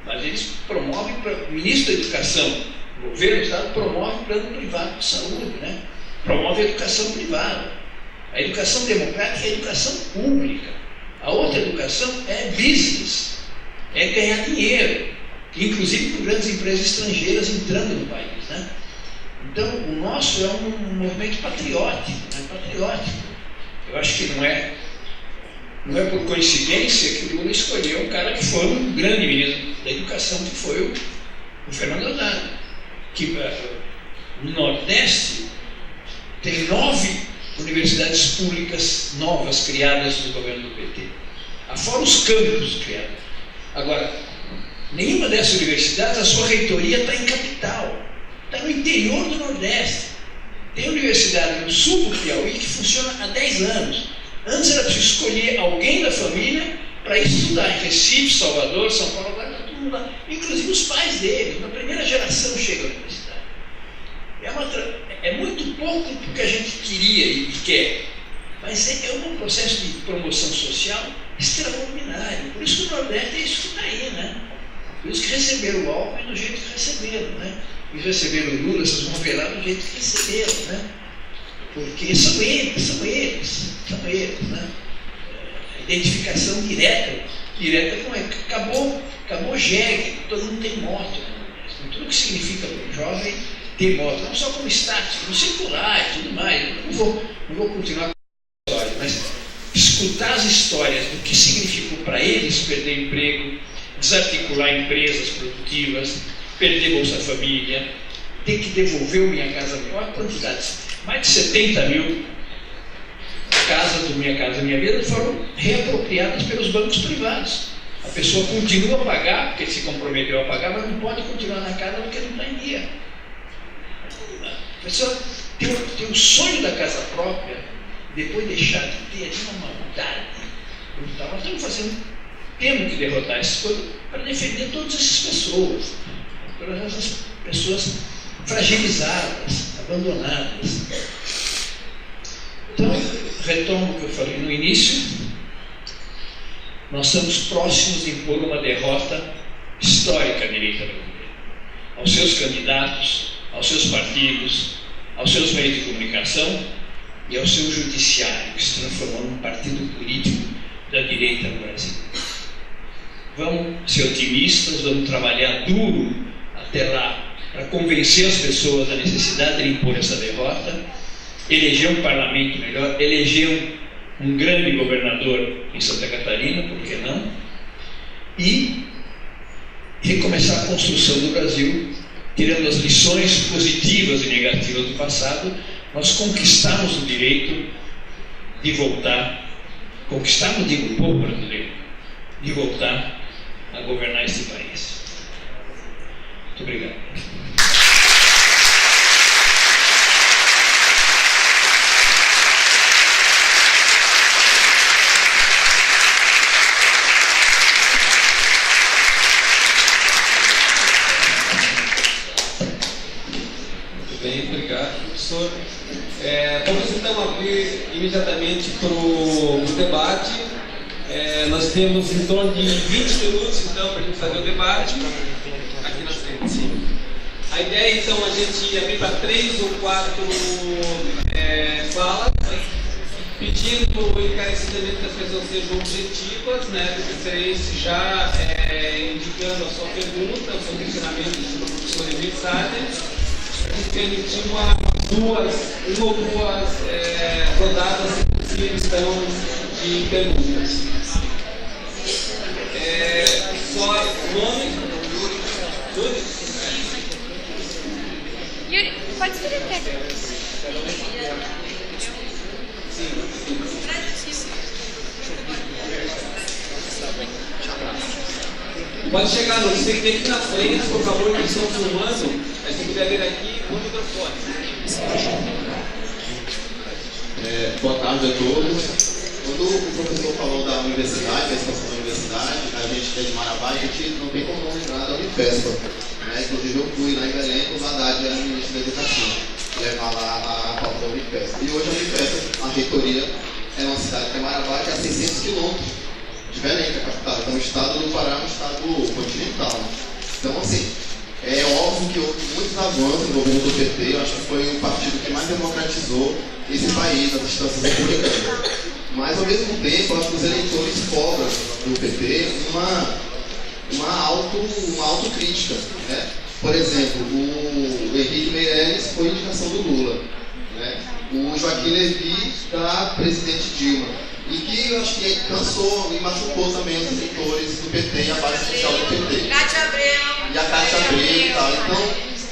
Mas eles promovem, o ministro da Educação, o governo do Estado promove o plano privado de saúde, né? Promove a educação privada. A educação democrática é a educação pública. A outra educação é business, é ganhar dinheiro, inclusive por grandes empresas estrangeiras entrando no país, né? Então, o nosso é um movimento patriótico, né? Patriótico. Eu acho que não é por coincidência que o Lula escolheu um cara que foi um grande ministro da Educação, que foi o Fernando Haddad, que no Nordeste tem 9 universidades públicas novas criadas no governo do PT, afora os campos criados. Agora, nenhuma dessas universidades, a sua reitoria está em capital, está no interior do Nordeste. Tem universidade no sul do Piauí que funciona há 10 anos. Antes era preciso escolher alguém da família para estudar em Recife, Salvador, São Paulo, agora está todo mundo lá. Inclusive os pais deles, na primeira geração chegam à universidade. É muito pouco do que a gente queria e quer, mas é um processo de promoção social extraordinário. Por isso que o Nordeste é isso que está aí, né? Por isso que receberam o Alckmin do jeito que receberam, né? E receberam o Lula, vocês vão ver lá do jeito que receberam, né? Porque são eles, né? A identificação direta com ele. Acabou o jegue, todo mundo tem moto, né? Tudo que significa para o jovem ter moto, não só como status, como circular e tudo mais. Eu não vou continuar com a história, mas escutar as histórias do que significou para eles perder emprego, desarticular empresas produtivas, perder Bolsa Família, ter que devolver o Minha Casa Minha, olha a quantidade, mais de 70 mil casas do Minha Casa Minha Vida foram reapropriadas pelos bancos privados. A pessoa continua a pagar, porque se comprometeu a pagar, mas não pode continuar na casa porque não está em dia. A pessoa tem o sonho da casa própria, depois deixar de ter uma maldade brutal. Nós temos que derrotar essas coisas para defender todas essas pessoas, todas essas pessoas fragilizadas, abandonadas. Então, retomo o que eu falei no início, nós estamos próximos de impor uma derrota histórica à direita brasileira, aos seus candidatos, aos seus partidos, aos seus meios de comunicação e ao seu judiciário, que se transformou num partido político da direita no Brasil. Vamos ser otimistas, vamos trabalhar duro até lá para convencer as pessoas da necessidade de impor essa derrota, eleger um parlamento melhor, eleger um grande governador em Santa Catarina, por que não? E recomeçar a construção do Brasil, tirando as lições positivas e negativas do passado. Nós conquistamos o direito de voltar, conquistamos, digo, o povo brasileiro, de voltar a governar este país. Muito obrigado. Muito bem, obrigado, professor. abrir imediatamente para o debate. Nós temos em torno de 20 minutos, então, para a gente fazer o debate. Aqui na frente, sim. A ideia, então, a gente abrir para 3 ou 4 falas, pedindo encarecidamente que as pessoas sejam objetivas, né, de preferência já indicando a sua pergunta, o seu questionamento sobre a professora Elissália, e permitir uma ou duas rodadas, se possível, então, de perguntas. Só nome? Yuri, pode ser até. Pode chegar, não. Você tem que vir aqui na frente, por favor, que estão filmando. Mas se puder vir aqui, com o microfone. Boa tarde a todos. Quando o professor falou da universidade, da expansão da universidade, a gente que é de Marabá, a gente não tem como não lembrar da Unifespa. Inclusive eu fui lá em Belém com o Haddad, era ministro da Educação, levar lá a pauta da Unifespa. E hoje a Unifespa, a reitoria, é uma cidade que é Marabá, que é a 600 quilômetros de Belém, que é a capital. Então o estado do Pará é um estado continental. Então, assim, é óbvio que houve muitos avanços no governo do PT. Eu acho que foi o partido que mais democratizou esse país, as instâncias republicanas. Mas, ao mesmo tempo, eu acho que os eleitores cobram do PT uma autocrítica, né? Por exemplo, o Henrique Meirelles foi indicação do Lula, né? O Joaquim Levy da presidente Dilma, e que eu acho que cansou e machucou também os eleitores do PT e a base social do PT. Cátia Abreu. E a Cátia Abreu e tal. Então,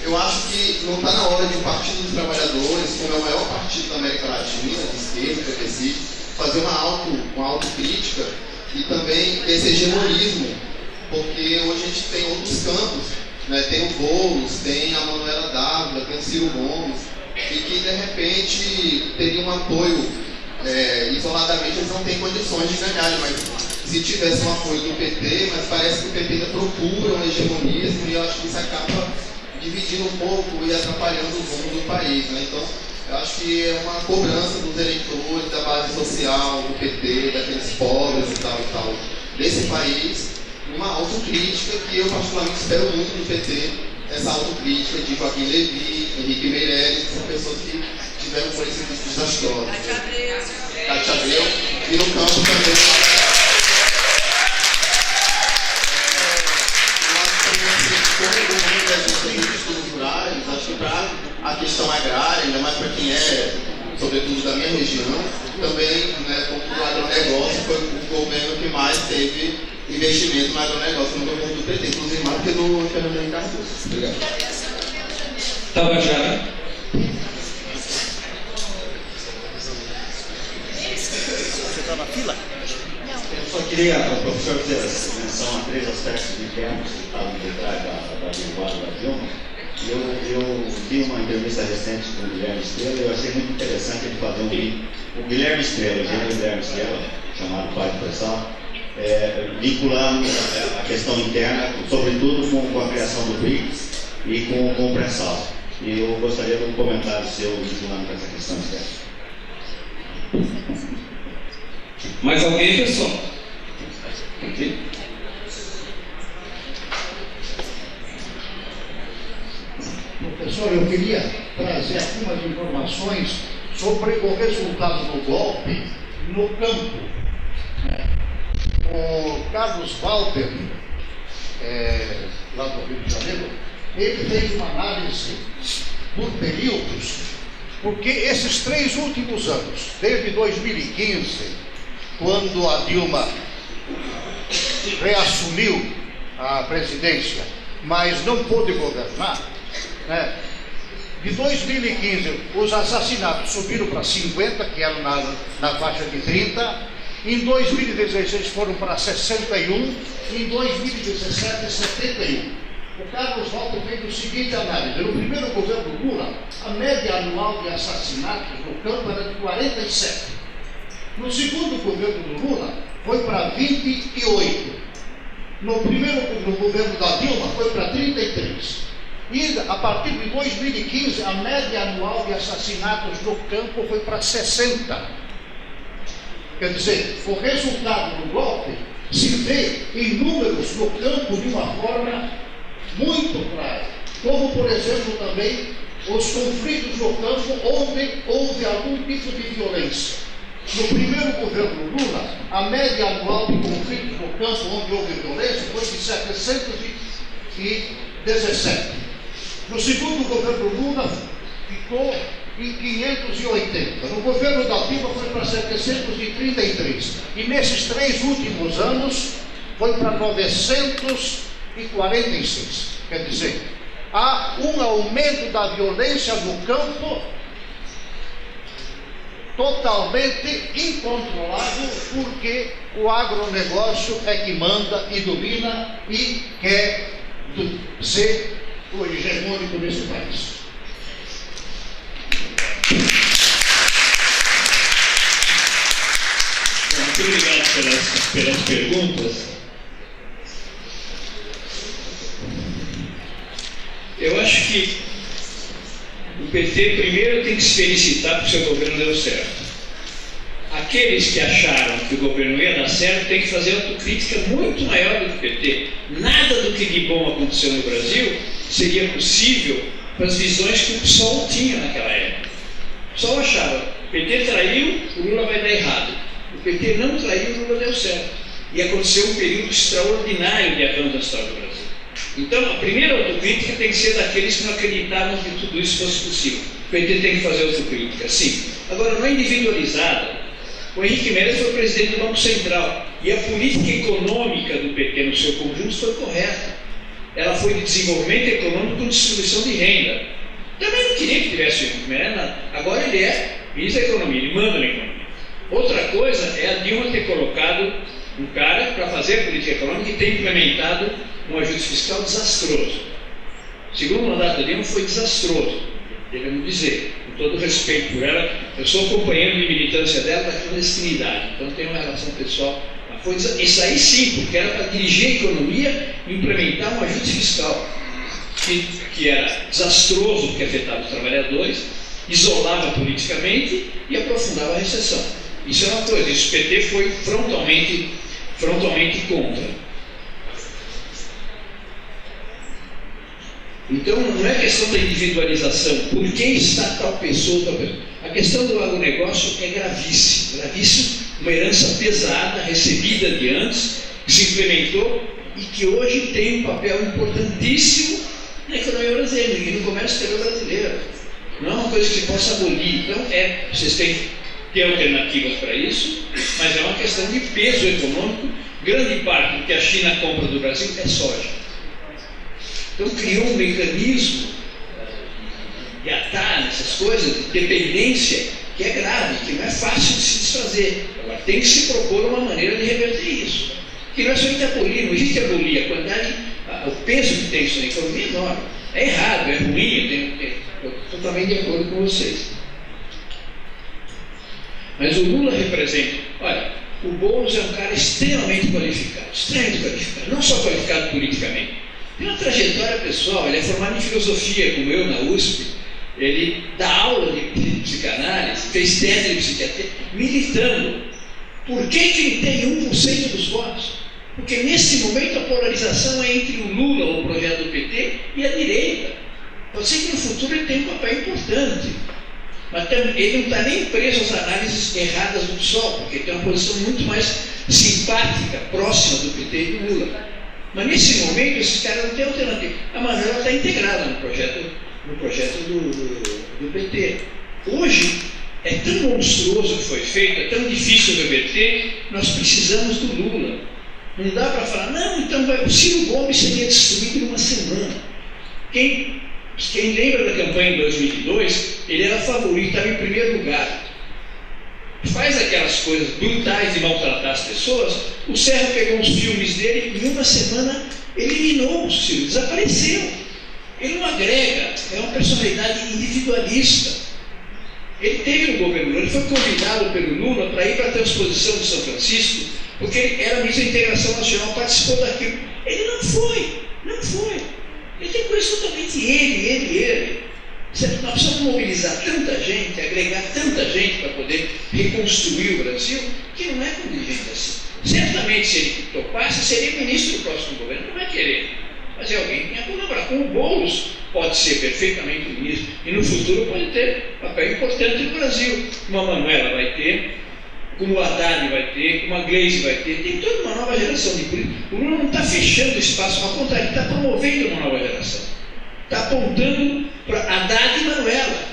eu acho que não está na hora de o Partido dos Trabalhadores, como é o maior partido da América Latina, de esquerda, progressista, fazer uma autocrítica e também esse hegemonismo, porque hoje a gente tem outros campos, né? Tem o Boulos, tem a Manuela Dávila, tem o Ciro Gomes, e que de repente teria um apoio, isoladamente eles não têm condições de ganhar, mas se tivesse um apoio do PT, mas parece que o PT ainda procura um hegemonismo e eu acho que isso acaba dividindo um pouco e atrapalhando o rumo do país, né? Então, eu acho que é uma cobrança dos eleitores, da base social, do PT, daqueles pobres e tal, desse país, uma autocrítica que eu particularmente espero muito do PT, essa autocrítica de Joaquim Levy, Henrique Meirelles, que são pessoas que tiveram políticas desastrosas. Cátia Abreu, e no campo também. Acho que para a questão agrária, ainda mais para quem é, sobretudo da minha região, também, né, como o agronegócio foi o governo que mais teve investimento no agronegócio no governo do PT, inclusive mais do que no Fernando Henrique Cardoso. Obrigado. Tabajara. Você está na fila? Eu só queria, professor, fazer menção a 3 aspectos internos que estavam por trás da derrubada da Dilma. Eu vi uma entrevista recente com o Guilherme Estrela e eu achei muito interessante ele fazer um link. O Guilherme Estrela, o engenheiro Guilherme Estrela, chamado pai de pressão, vinculando a questão interna, sobretudo com a criação do BRICS e com o pré-sal. E eu gostaria de um comentário seu vinculando com essa questão externa. Mais alguém, pessoal? Okay. Professor, eu queria trazer algumas informações sobre o resultado do golpe no campo. O Carlos Walter, lá do Rio de Janeiro, ele fez uma análise por períodos, porque esses 3 últimos anos, desde 2015, quando a Dilma reassumiu a presidência, mas não pôde governar, né? De 2015, os assassinatos subiram para 50, que eram na faixa de 30. Em 2016 foram para 61. Em 2017, 71. O Carlos Walter fez o seguinte análise. No primeiro governo Lula, a média anual de assassinatos no campo era de 47. No segundo governo do Lula, foi para 28. No governo da Dilma, foi para 33. E a partir de 2015, a média anual de assassinatos no campo foi para 60. Quer dizer, o resultado do golpe se vê em números no campo de uma forma muito clara. Como, por exemplo, também os conflitos no campo onde houve algum tipo de violência. No primeiro governo Lula, a média anual de conflitos no campo onde houve violência foi de 717. No segundo governo Lula, ficou em 580. No governo da Dilma foi para 733. E nesses 3 últimos anos, foi para 946. Quer dizer, há um aumento da violência no campo totalmente incontrolável, porque o agronegócio é que manda e domina e quer ser o hegemônico nesse país. Muito obrigado pelas perguntas. Eu acho que o PT primeiro tem que se felicitar porque o seu governo deu certo. Aqueles que acharam que o governo ia dar certo têm que fazer autocrítica muito maior do que o PT. Nada do que de bom aconteceu no Brasil seria possível para as visões que o PSOL tinha naquela época. O PSOL achava, o PT traiu, o Lula vai dar errado. O PT não traiu, o Lula deu certo. E aconteceu um período extraordinário de avanço na história do Brasil. Então, a primeira autocrítica tem que ser daqueles que não acreditavam que tudo isso fosse possível. O PT tem que fazer autocrítica, sim. Agora, não é individualizada. O Henrique Meirelles foi presidente do Banco Central e a política econômica do PT no seu conjunto foi correta. Ela foi de desenvolvimento econômico com distribuição de renda. Também não queria que tivesse o Henrique Meirelles, agora ele é ministro da Economia, ele manda na economia. Outra coisa é a Dilma ter colocado um cara para fazer a política econômica e ter implementado um ajuste fiscal desastroso. O segundo mandato da Dilma foi desastroso, devemos dizer, com todo respeito por ela. Eu sou companheiro de militância dela da clandestinidade, então tenho uma relação pessoal. Mas foi isso aí sim, porque era para dirigir a economia e implementar um ajuste fiscal que era desastroso, porque afetava os trabalhadores, isolava politicamente e aprofundava a recessão. Isso é uma coisa, isso o PT foi frontalmente contra. Então não é questão da individualização, por que está tal pessoa, tal pessoa. A questão do agronegócio é gravíssima, uma herança pesada, recebida de antes, que se implementou e que hoje tem um papel importantíssimo na economia brasileira, e no comércio exterior brasileiro. Não é uma coisa que se possa abolir. Então vocês têm que ter alternativas para isso, mas é uma questão de peso econômico. Grande parte do que a China compra do Brasil é soja. Então criou um mecanismo de atar nessas coisas, de dependência, que é grave, que não é fácil de se desfazer. Agora tem que se propor uma maneira de reverter isso. Que não é somente abolir, não existe abolir. A quantidade, o peso que tem isso na economia é enorme. É errado, é ruim, eu estou totalmente de acordo com vocês. Mas o Lula representa, olha, o Boulos é um cara extremamente qualificado, não só qualificado politicamente. Tem uma trajetória pessoal, ele é formado em filosofia, como eu, na USP, ele dá aula de psicanálise, fez tese de psiquiatria, militando. Por que ele tem 1% dos votos? Porque nesse momento a polarização é entre o Lula, o projeto do PT, e a direita. Pode ser que no futuro ele tenha um papel importante, mas ele não está nem preso às análises erradas do PSOL, porque tem uma posição muito mais simpática, próxima do PT e do Lula. Mas nesse momento esses caras não têm alternativa. A Manuela está integrada no projeto do PT. Hoje é tão monstruoso o que foi feito, é tão difícil reverter, nós precisamos do Lula. Não dá para falar, não, então o Ciro Gomes seria destruído em uma semana. Quem lembra da campanha de 2002, ele era favorito, estava em primeiro lugar. Faz aquelas coisas brutais de maltratar as pessoas. O Serra pegou uns filmes dele e em uma semana eliminou o Ciro, desapareceu. Ele não agrega, é uma personalidade individualista. Ele teve no governo, ele foi convidado pelo Lula para ir para a transposição de São Francisco, porque ele era ministro da Integração Nacional, participou daquilo. Ele não foi. Ele tem coisas totalmente ele. Certo? Nós precisamos mobilizar tanta gente, agregar tanta gente para poder reconstruir o Brasil, que não é com dirigente assim. Certamente, se ele topasse, seria ministro do próximo governo. Não vai querer. Mas é alguém que tem a colaborar. Com o Boulos, pode ser perfeitamente ministro. E no futuro pode ter papel importante no Brasil. Como a Manuela vai ter, como o Haddad vai ter, como a Gleisi vai ter. Tem toda uma nova geração de políticos. O Lula não está fechando espaço, ao contrário, ele está promovendo uma nova geração. Está apontando para Haddad e Manuela.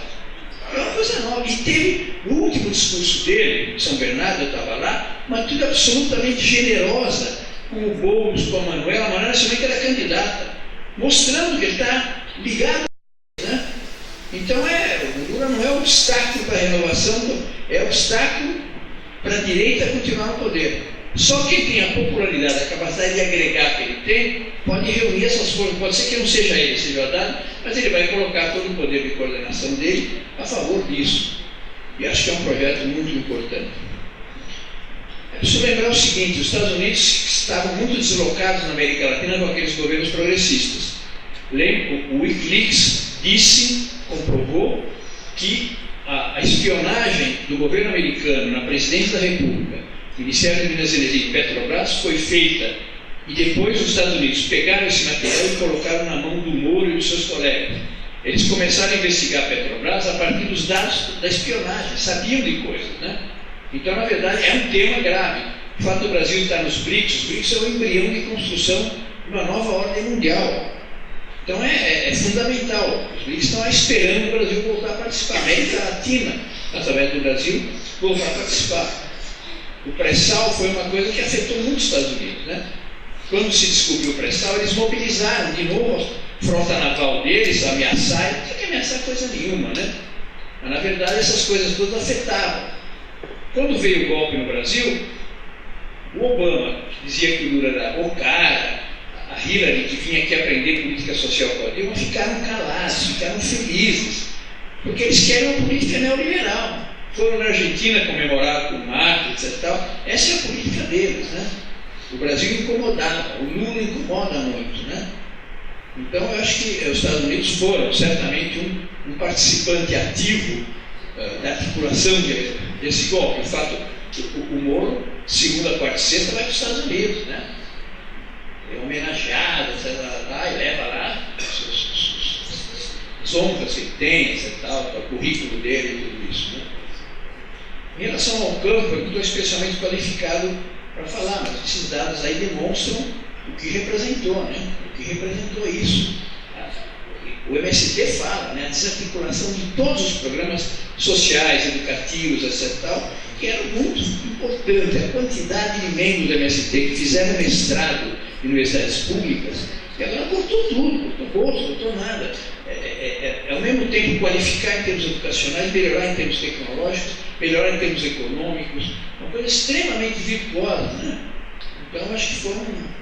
É uma coisa nova. E teve, no último discurso dele, em São Bernardo, eu estava lá, uma atitude absolutamente generosa com o Boulos, com a Manuela. A Manuela também que era candidata, mostrando que ele está ligado, né? Então, o Lula não é obstáculo para a renovação, é obstáculo para a direita continuar no poder. Só quem tem a popularidade, a capacidade de agregar que ele tem, pode reunir essas forças. Pode ser que não seja ele, seja o Haddad, mas ele vai colocar todo o poder de coordenação dele a favor disso. E acho que é um projeto muito importante. É preciso lembrar o seguinte: os Estados Unidos estavam muito deslocados na América Latina com aqueles governos progressistas. O Wikileaks comprovou que a espionagem do governo americano na presidência da República, Ministério de Minas Gerais e Petrobras, foi feita, e depois os Estados Unidos pegaram esse material e colocaram na mão do Moro e dos seus colegas. Eles começaram a investigar a Petrobras a partir dos dados da espionagem, sabiam de coisas, né? Então, na verdade, é um tema grave. O fato do Brasil estar nos BRICS, os BRICS é o embrião de construção de uma nova ordem mundial. Então, é fundamental. Os BRICS estão esperando o Brasil voltar a participar. A América Latina, através do Brasil, voltar a participar. O pré-sal foi uma coisa que afetou muito os Estados Unidos, né? Quando se descobriu o pré-sal, eles mobilizaram de novo a frota naval deles, ameaçar. Não tinha que ameaçar coisa nenhuma, né? Mas, na verdade, essas coisas todas afetavam. Quando veio o golpe no Brasil, o Obama, que dizia que o Lula era o cara, a Hillary, que vinha aqui aprender política social com a Dilma, ficaram calados, ficaram felizes, porque eles querem uma política neoliberal. Foram na Argentina comemorar com o Marx, etc. Essa é a política deles, né? O Brasil incomodava, o Lula incomoda muito, né? Então, eu acho que os Estados Unidos foram certamente um participante ativo da articulação desse golpe. O fato que o Moro, segunda, quarta e sexta, vai para os Estados Unidos, né? É homenageado, etc. Lá, e leva lá as honras que ele tem, etc. O currículo dele e tudo isso, né? Em relação ao campo, eu estou especialmente qualificado para falar, mas esses dados aí demonstram o que representou, né? O que representou isso. O MST fala, né? A desarticulação de todos os programas sociais, educativos, etc., que era muito importante. A quantidade de membros do MST que fizeram mestrado em universidades públicas, e agora cortou tudo, cortou bolsa, cortou nada. Ao mesmo tempo qualificar em termos educacionais, melhorar em termos tecnológicos, melhorar em termos econômicos, uma coisa extremamente virtuosa, né? Então, acho que foi o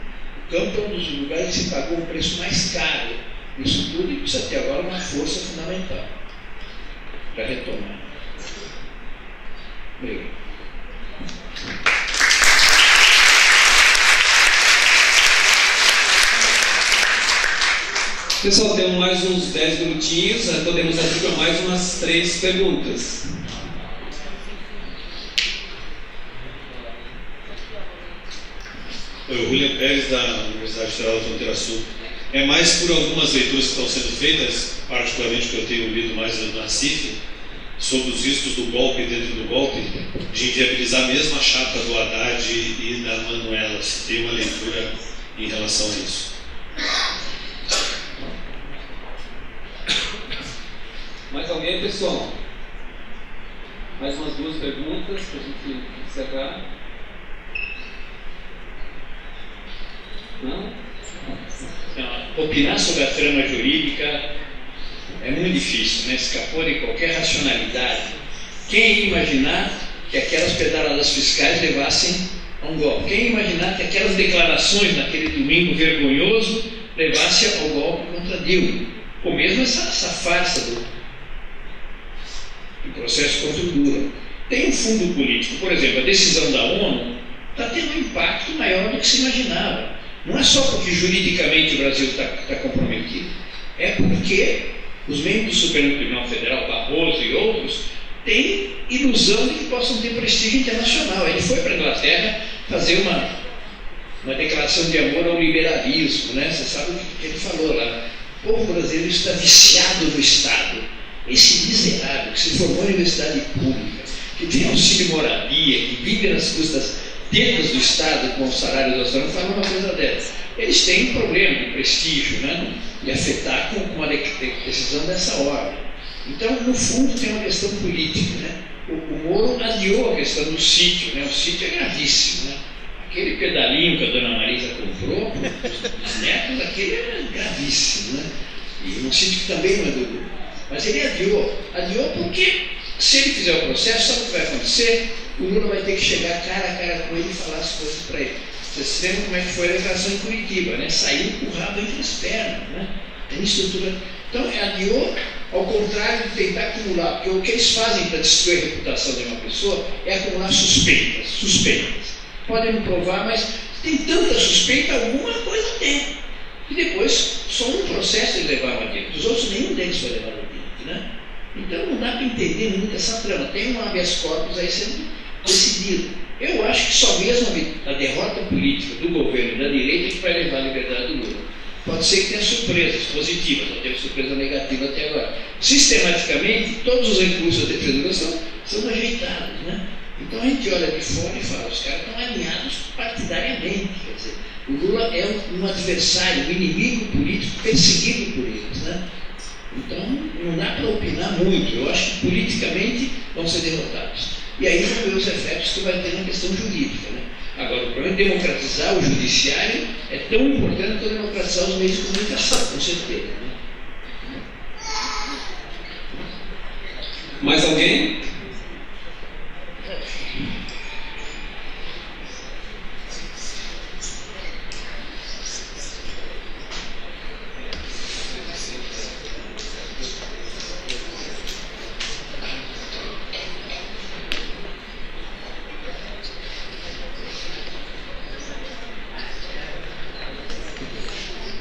campo é um dos lugares que se pagou o preço mais caro nisso tudo, e precisa ter agora uma força fundamental para retomar. Obrigado. Pessoal, temos mais uns 10 minutinhos, podemos aqui para mais umas 3 perguntas. Oi, o William Pérez, da Universidade Federal da Fronteira Sul. É mais por algumas leituras que estão sendo feitas, particularmente que eu tenho lido mais na CIF, sobre os riscos do golpe dentro do golpe, de inviabilizar mesmo a chapa do Haddad e da Manuela. Se tem uma leitura em relação a isso. Mais alguém, pessoal? Mais umas 2 perguntas para a gente encerrar. Não? Não, opinar sobre a trama jurídica é muito difícil, né? Escapou de qualquer racionalidade. Quem ia imaginar que aquelas pedaladas fiscais levassem a um golpe? Quem ia imaginar que aquelas declarações naquele domingo vergonhoso levassem ao golpe contra Dilma? Ou mesmo essa farsa do processo contra o Lula. Tem um fundo político. Por exemplo, a decisão da ONU está tendo um impacto maior do que se imaginava. Não é só porque juridicamente o Brasil está comprometido. é porque os membros do Supremo Tribunal Federal, Barroso e outros, têm ilusão de que possam ter prestígio internacional. Ele foi para a Inglaterra fazer uma declaração de amor ao liberalismo, né? Você sabe o que ele falou lá. O povo brasileiro está viciado no Estado. Esse miserável que se formou em universidade pública, que tem auxílio moradia, que vive nas custas deles do Estado com o salário do Estado, não fala uma coisa dessa. Eles têm um problema de prestígio, né? E afetar com uma decisão dessa ordem. Então, no fundo, tem uma questão política, né? O Moro adiou a questão do sítio, né? O sítio é gravíssimo, né? Aquele pedalinho que a dona Marisa comprou, os netos, aquele é gravíssimo, né? E um sítio que também não é do Lula. Mas ele adiou porque, se ele fizer o processo, sabe o que vai acontecer? O Lula vai ter que chegar cara a cara com ele e falar as coisas para ele. Vocês lembram como é que foi a declaração em Curitiba, né? Saiu com o rabo entre as pernas, né? Tem estrutura. Então, adiou, ao contrário de tentar acumular, porque o que eles fazem para destruir a reputação de uma pessoa é acumular suspeitas. Podem não provar, mas tem tanta suspeita, alguma coisa tem. E depois, só um processo eles levaram adiante. Os outros, nenhum deles foi levado adiante, né? Então, não dá para entender muito essa trama. Tem um habeas corpus aí sendo decidido. Eu acho que só mesmo a derrota política do governo e da direita que vai levar a liberdade do Lula. Pode ser que tenha surpresas positivas, não teve surpresa negativa até agora. Sistematicamente, todos os recursos da defesa do Lula são ajeitados, né? Então a gente olha de fora e fala, os caras estão alinhados partidariamente. Quer dizer, o Lula é um adversário, um inimigo político perseguido por eles, né? Então não dá para opinar muito. Eu acho que politicamente vão ser derrotados. E aí vão ver os efeitos que vai ter na questão jurídica, né? Agora, o problema de democratizar o judiciário é tão importante quanto democratizar os meios de comunicação, com certeza, né? Mais alguém?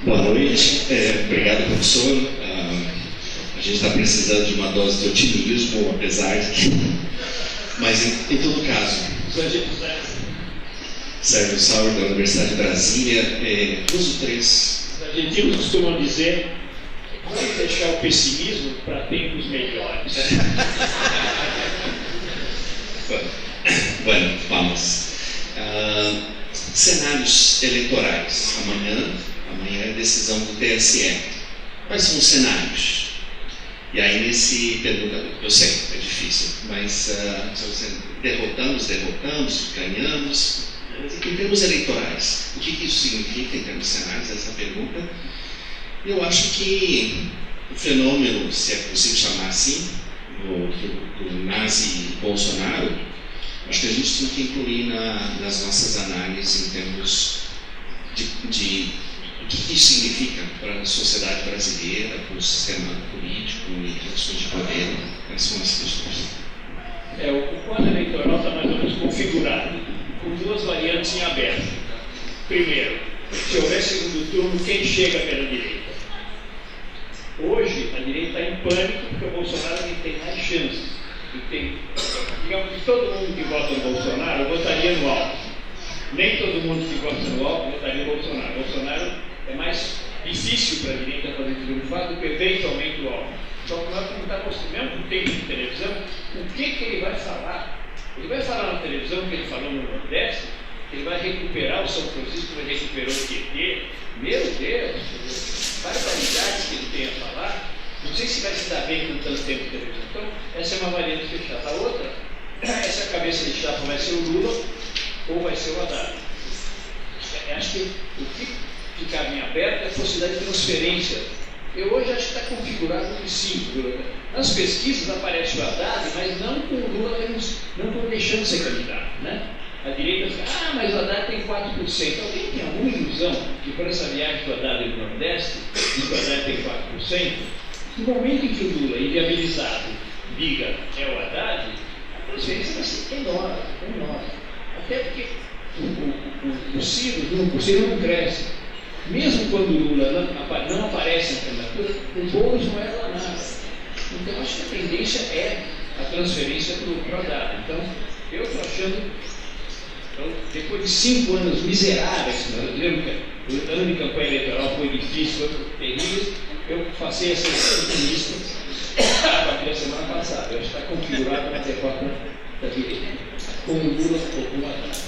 Boa noite, obrigado, professor. A gente está precisando de uma dose de otimismo, apesar de... Mas, em todo caso, Sérgio Sauer, da Universidade de Brasília, 2 ou 3. Os argentinos costumam dizer: vamos deixar o pessimismo para tempos melhores. Bueno, vamos. Cenários eleitorais. Amanhã é a decisão do TSE. Quais são os cenários? E aí nesse pergunta, eu sei, é difícil, mas derrotamos, ganhamos. Em termos eleitorais, o que isso significa em termos de cenários, essa pergunta? Eu acho que o fenômeno, se é possível chamar assim, do nazi Bolsonaro, acho que a gente tem que incluir nas nossas análises em termos de o que isso significa para a sociedade brasileira, para o sistema político e relações de poder. Essas são as questões. O quadro eleitoral está mais ou menos configurado, com 2 variantes em aberto. Primeiro, se houver segundo turno, quem chega pela direita? Hoje, a direita está em pânico porque o Bolsonaro nem tem mais chances. Digamos que todo mundo que vota no Bolsonaro votaria no Alckmin. Nem todo mundo que gosta no Alckmin votaria no Bolsonaro. Bolsonaro é mais difícil para a direita fazer triunfar do que eventualmente o Alckmin. Só que nós temos que estar acostumando com o tempo de televisão, o que ele vai falar. Ele vai falar na televisão que ele falou no Nordeste, que ele vai recuperar o São Francisco, vai recuperar o Tietê. Meu Deus, barbaridades que ele tem a falar. Não sei se vai se dar bem com tanto tempo de televisão. Então, essa é uma variante fechada. A outra, essa cabeça de chapa vai ser o Lula ou vai ser o Haddad. Acho que o que ficava em aberto é a possibilidade de transferência. Eu hoje acho que está configurado no 5. Nas pesquisas aparece o Haddad, mas não com o Lula, não com deixando de ser candidato, né? A direita fica, mas o Haddad tem 4%. Alguém tem alguma ilusão que por essa viagem do Haddad no Nordeste, e que o Haddad tem 4%, no momento em que o Lula, inviabilizado, diga é o Haddad, a transferência vai ser enorme. Até porque o Ciro não cresce. mesmo quando o Lula não aparece na candidatura, o Boulos não é lá nada. Então, acho que a tendência é a transferência para o Haddad. Então, eu estou achando, depois de 5 anos miseráveis, lembro que o ano de campanha eleitoral foi difícil, foi terrível, eu passei a ser otimista a partir da semana passada. Eu acho que está configurado uma derrota da direita, com o Lula ou com o Haddad.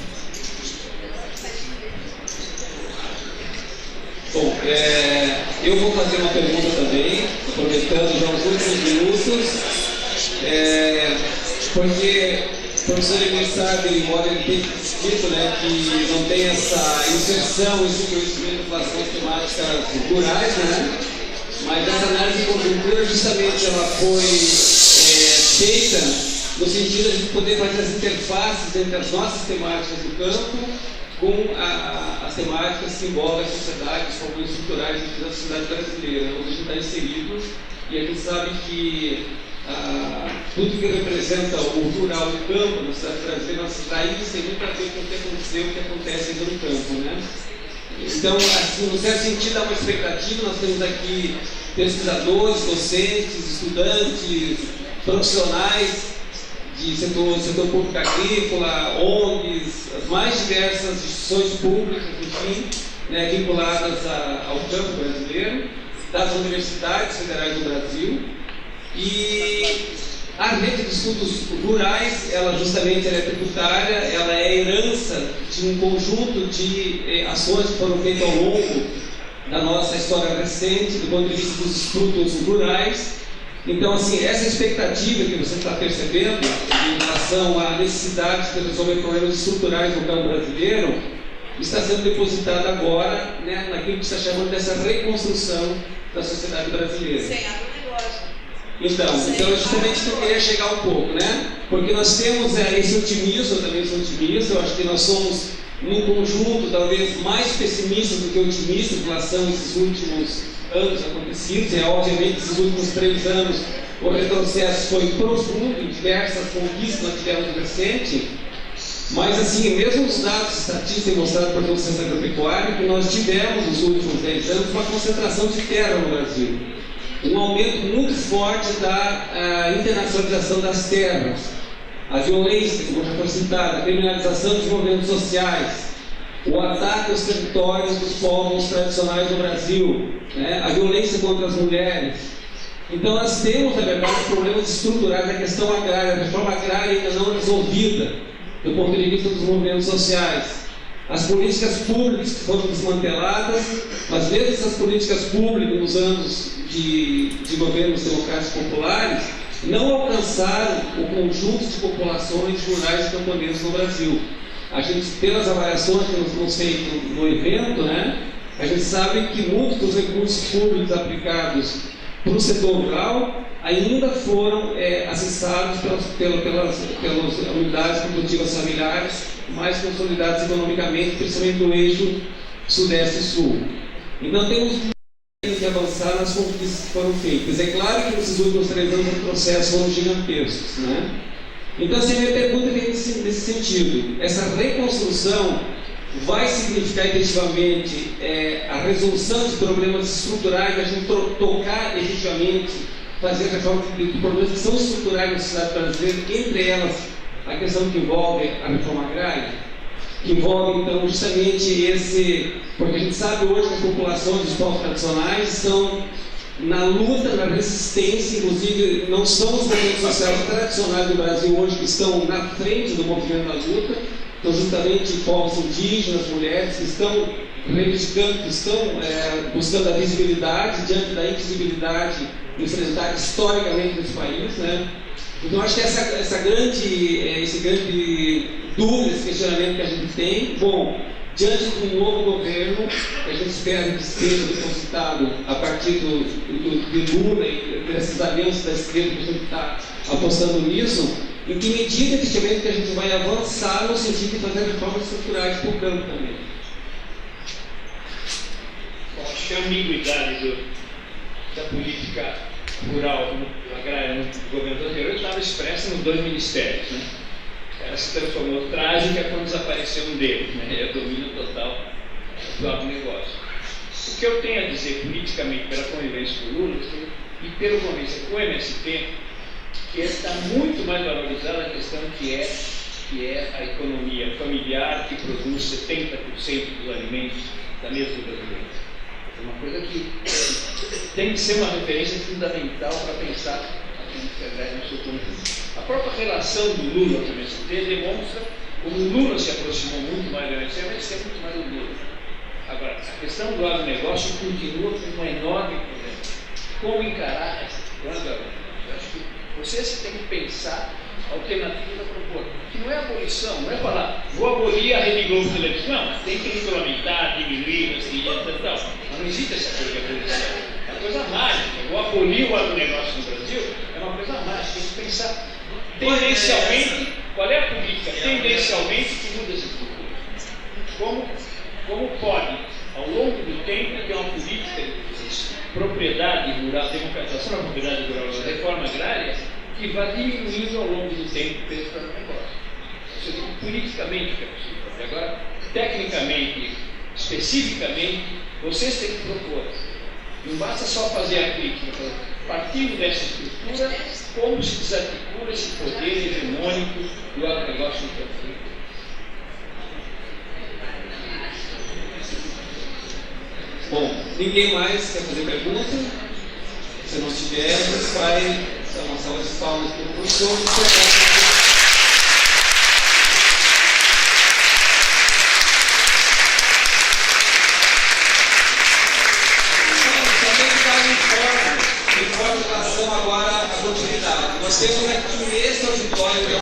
Bom, eu vou fazer uma pergunta também, aproveitando já os últimos minutos, porque o professor Emir sabe, embora ele tenha dito, né, que não tem essa inserção, esse conhecimento em relação às temáticas culturais, né, mas essa análise de conjuntura justamente ela foi feita no sentido de a gente poder fazer as interfaces entre as nossas temáticas do campo com as temáticas que envolvem a sociedade, os problemas estruturais da sociedade brasileira, onde a gente está inserido, e a gente sabe que tudo que representa o rural do campo na sociedade brasileira, nossas raízes, tem muito a ver com o que aconteceu e o que acontece ainda no campo, né? Então, assim, no certo sentido, há uma expectativa. Nós temos aqui pesquisadores, docentes, estudantes, profissionais de setor público agrícola, ONGs, as mais diversas instituições públicas, enfim, né, vinculadas ao campo brasileiro, das universidades federais do Brasil. E a rede de estudos rurais, ela justamente é tributária, ela é herança de um conjunto de ações que foram feitas ao longo da nossa história recente, do ponto de vista dos estudos rurais. Então, assim, essa expectativa que você está percebendo em relação à necessidade de resolver problemas estruturais no campo brasileiro está sendo depositada agora, né, naquilo que está chamando dessa reconstrução da sociedade brasileira. Sem agronegócio. Então justamente que eu queria chegar um pouco, né? Porque nós temos esse otimismo, eu também sou otimista, eu acho que nós somos, num conjunto, talvez mais pessimistas do que otimistas em relação a esses últimos anos acontecidos. Obviamente, esses últimos 3 anos, o retrocesso foi profundo em diversas conquistas que nós tivemos recente, mas, assim, mesmo os dados estatísticos têm mostrado para a ciência agropecuária que nós tivemos, nos últimos 10 anos, uma concentração de terra no Brasil. Um aumento muito forte da internacionalização das terras, a violência, como já foi citada, a criminalização dos movimentos sociais, o ataque aos territórios dos povos tradicionais do Brasil, né, a violência contra as mulheres. Então nós temos, na verdade, problemas estruturais da questão agrária, a reforma agrária ainda não resolvida, do ponto de vista dos movimentos sociais. As políticas públicas que foram desmanteladas, mas mesmo essas políticas públicas nos anos de governos democráticos populares não alcançaram o conjunto de populações rurais e camponesas no Brasil. A gente, pelas avaliações que nós temos feito no evento, né, a gente sabe que muitos dos recursos públicos aplicados para o setor rural ainda foram acessados pelas unidades produtivas familiares mais consolidadas economicamente, principalmente no eixo Sudeste e Sul. Então temos que avançar nas conquistas que foram feitas. É claro que nesses últimos 3 anos os processos foram gigantescos, né? Então, assim, a minha pergunta vem nesse sentido. Essa reconstrução vai significar efetivamente a resolução de problemas estruturais, a gente tocar efetivamente, fazer a reforma de problemas que são estruturais na sociedade brasileira, entre elas a questão que envolve a reforma agrária, que envolve então justamente porque a gente sabe hoje que as populações dos povos tradicionais estão na luta, na resistência, inclusive não são os movimentos sociais tradicionais do Brasil hoje que estão na frente do movimento da luta, então justamente povos indígenas, mulheres que estão reivindicando, que estão buscando a visibilidade diante da invisibilidade enfrentada historicamente nesse país, né? Então acho que esse grande dúvida, esse questionamento que a gente tem, bom, diante de um novo governo, que a gente espera que seja depositado a partir de Lula e dessas alianças da esquerda que a gente está apostando nisso, em que medida efetivamente que a gente vai avançar no sentido de fazer reformas estruturais para o campo também. Bom, acho que a ambiguidade da política rural, agrária no governo anterior estava expressa nos 2 ministérios, né? Ela se transformou trágica quando desapareceu um deles, né? É o domínio total do agronegócio. O que eu tenho a dizer politicamente pela convivência com o Lula e pela convivência com o MST, que está muito mais valorizada a questão que é a economia familiar, que produz 70% dos alimentos da mesa do brasileiro. É uma coisa que tem que ser uma referência fundamental para pensar a sociedade no seu conjunto. A própria relação do Lula com o MST demonstra como o Lula se aproximou muito mais do MST, o MST é muito mais do Lula. Agora, a questão do agronegócio continua com um enorme problema. Como encarar essa questão? Eu acho que vocês têm que pensar alternativas a propor. Que não é abolição, não é falar, vou abolir a Rede Globo de televisão. Não, mas tem que regulamentar, diminuir, tal. Mas não existe essa coisa de abolição. É uma coisa mágica. Vou abolir o agronegócio no Brasil, é uma coisa mágica. Tem que pensar tendencialmente, qual é a política tendencialmente que muda essa estrutura. Como pode, ao longo do tempo, ter uma política de propriedade rural, democratização da propriedade rural, da reforma agrária, que vai diminuindo ao longo do tempo o peso para o negócio. Isso é politicamente que é possível fazer. Agora, tecnicamente, especificamente, vocês têm que propor. Não basta só fazer a crítica, partindo dessa estrutura, como se desarticula esse poder hegemônico do agronegócio no Brasil. Bom, ninguém mais quer fazer pergunta? Se não tiver, a gente vai dar uma salva de palmas para o professor. Informe em relação agora à continuidade. Nós temos aqui nesse auditório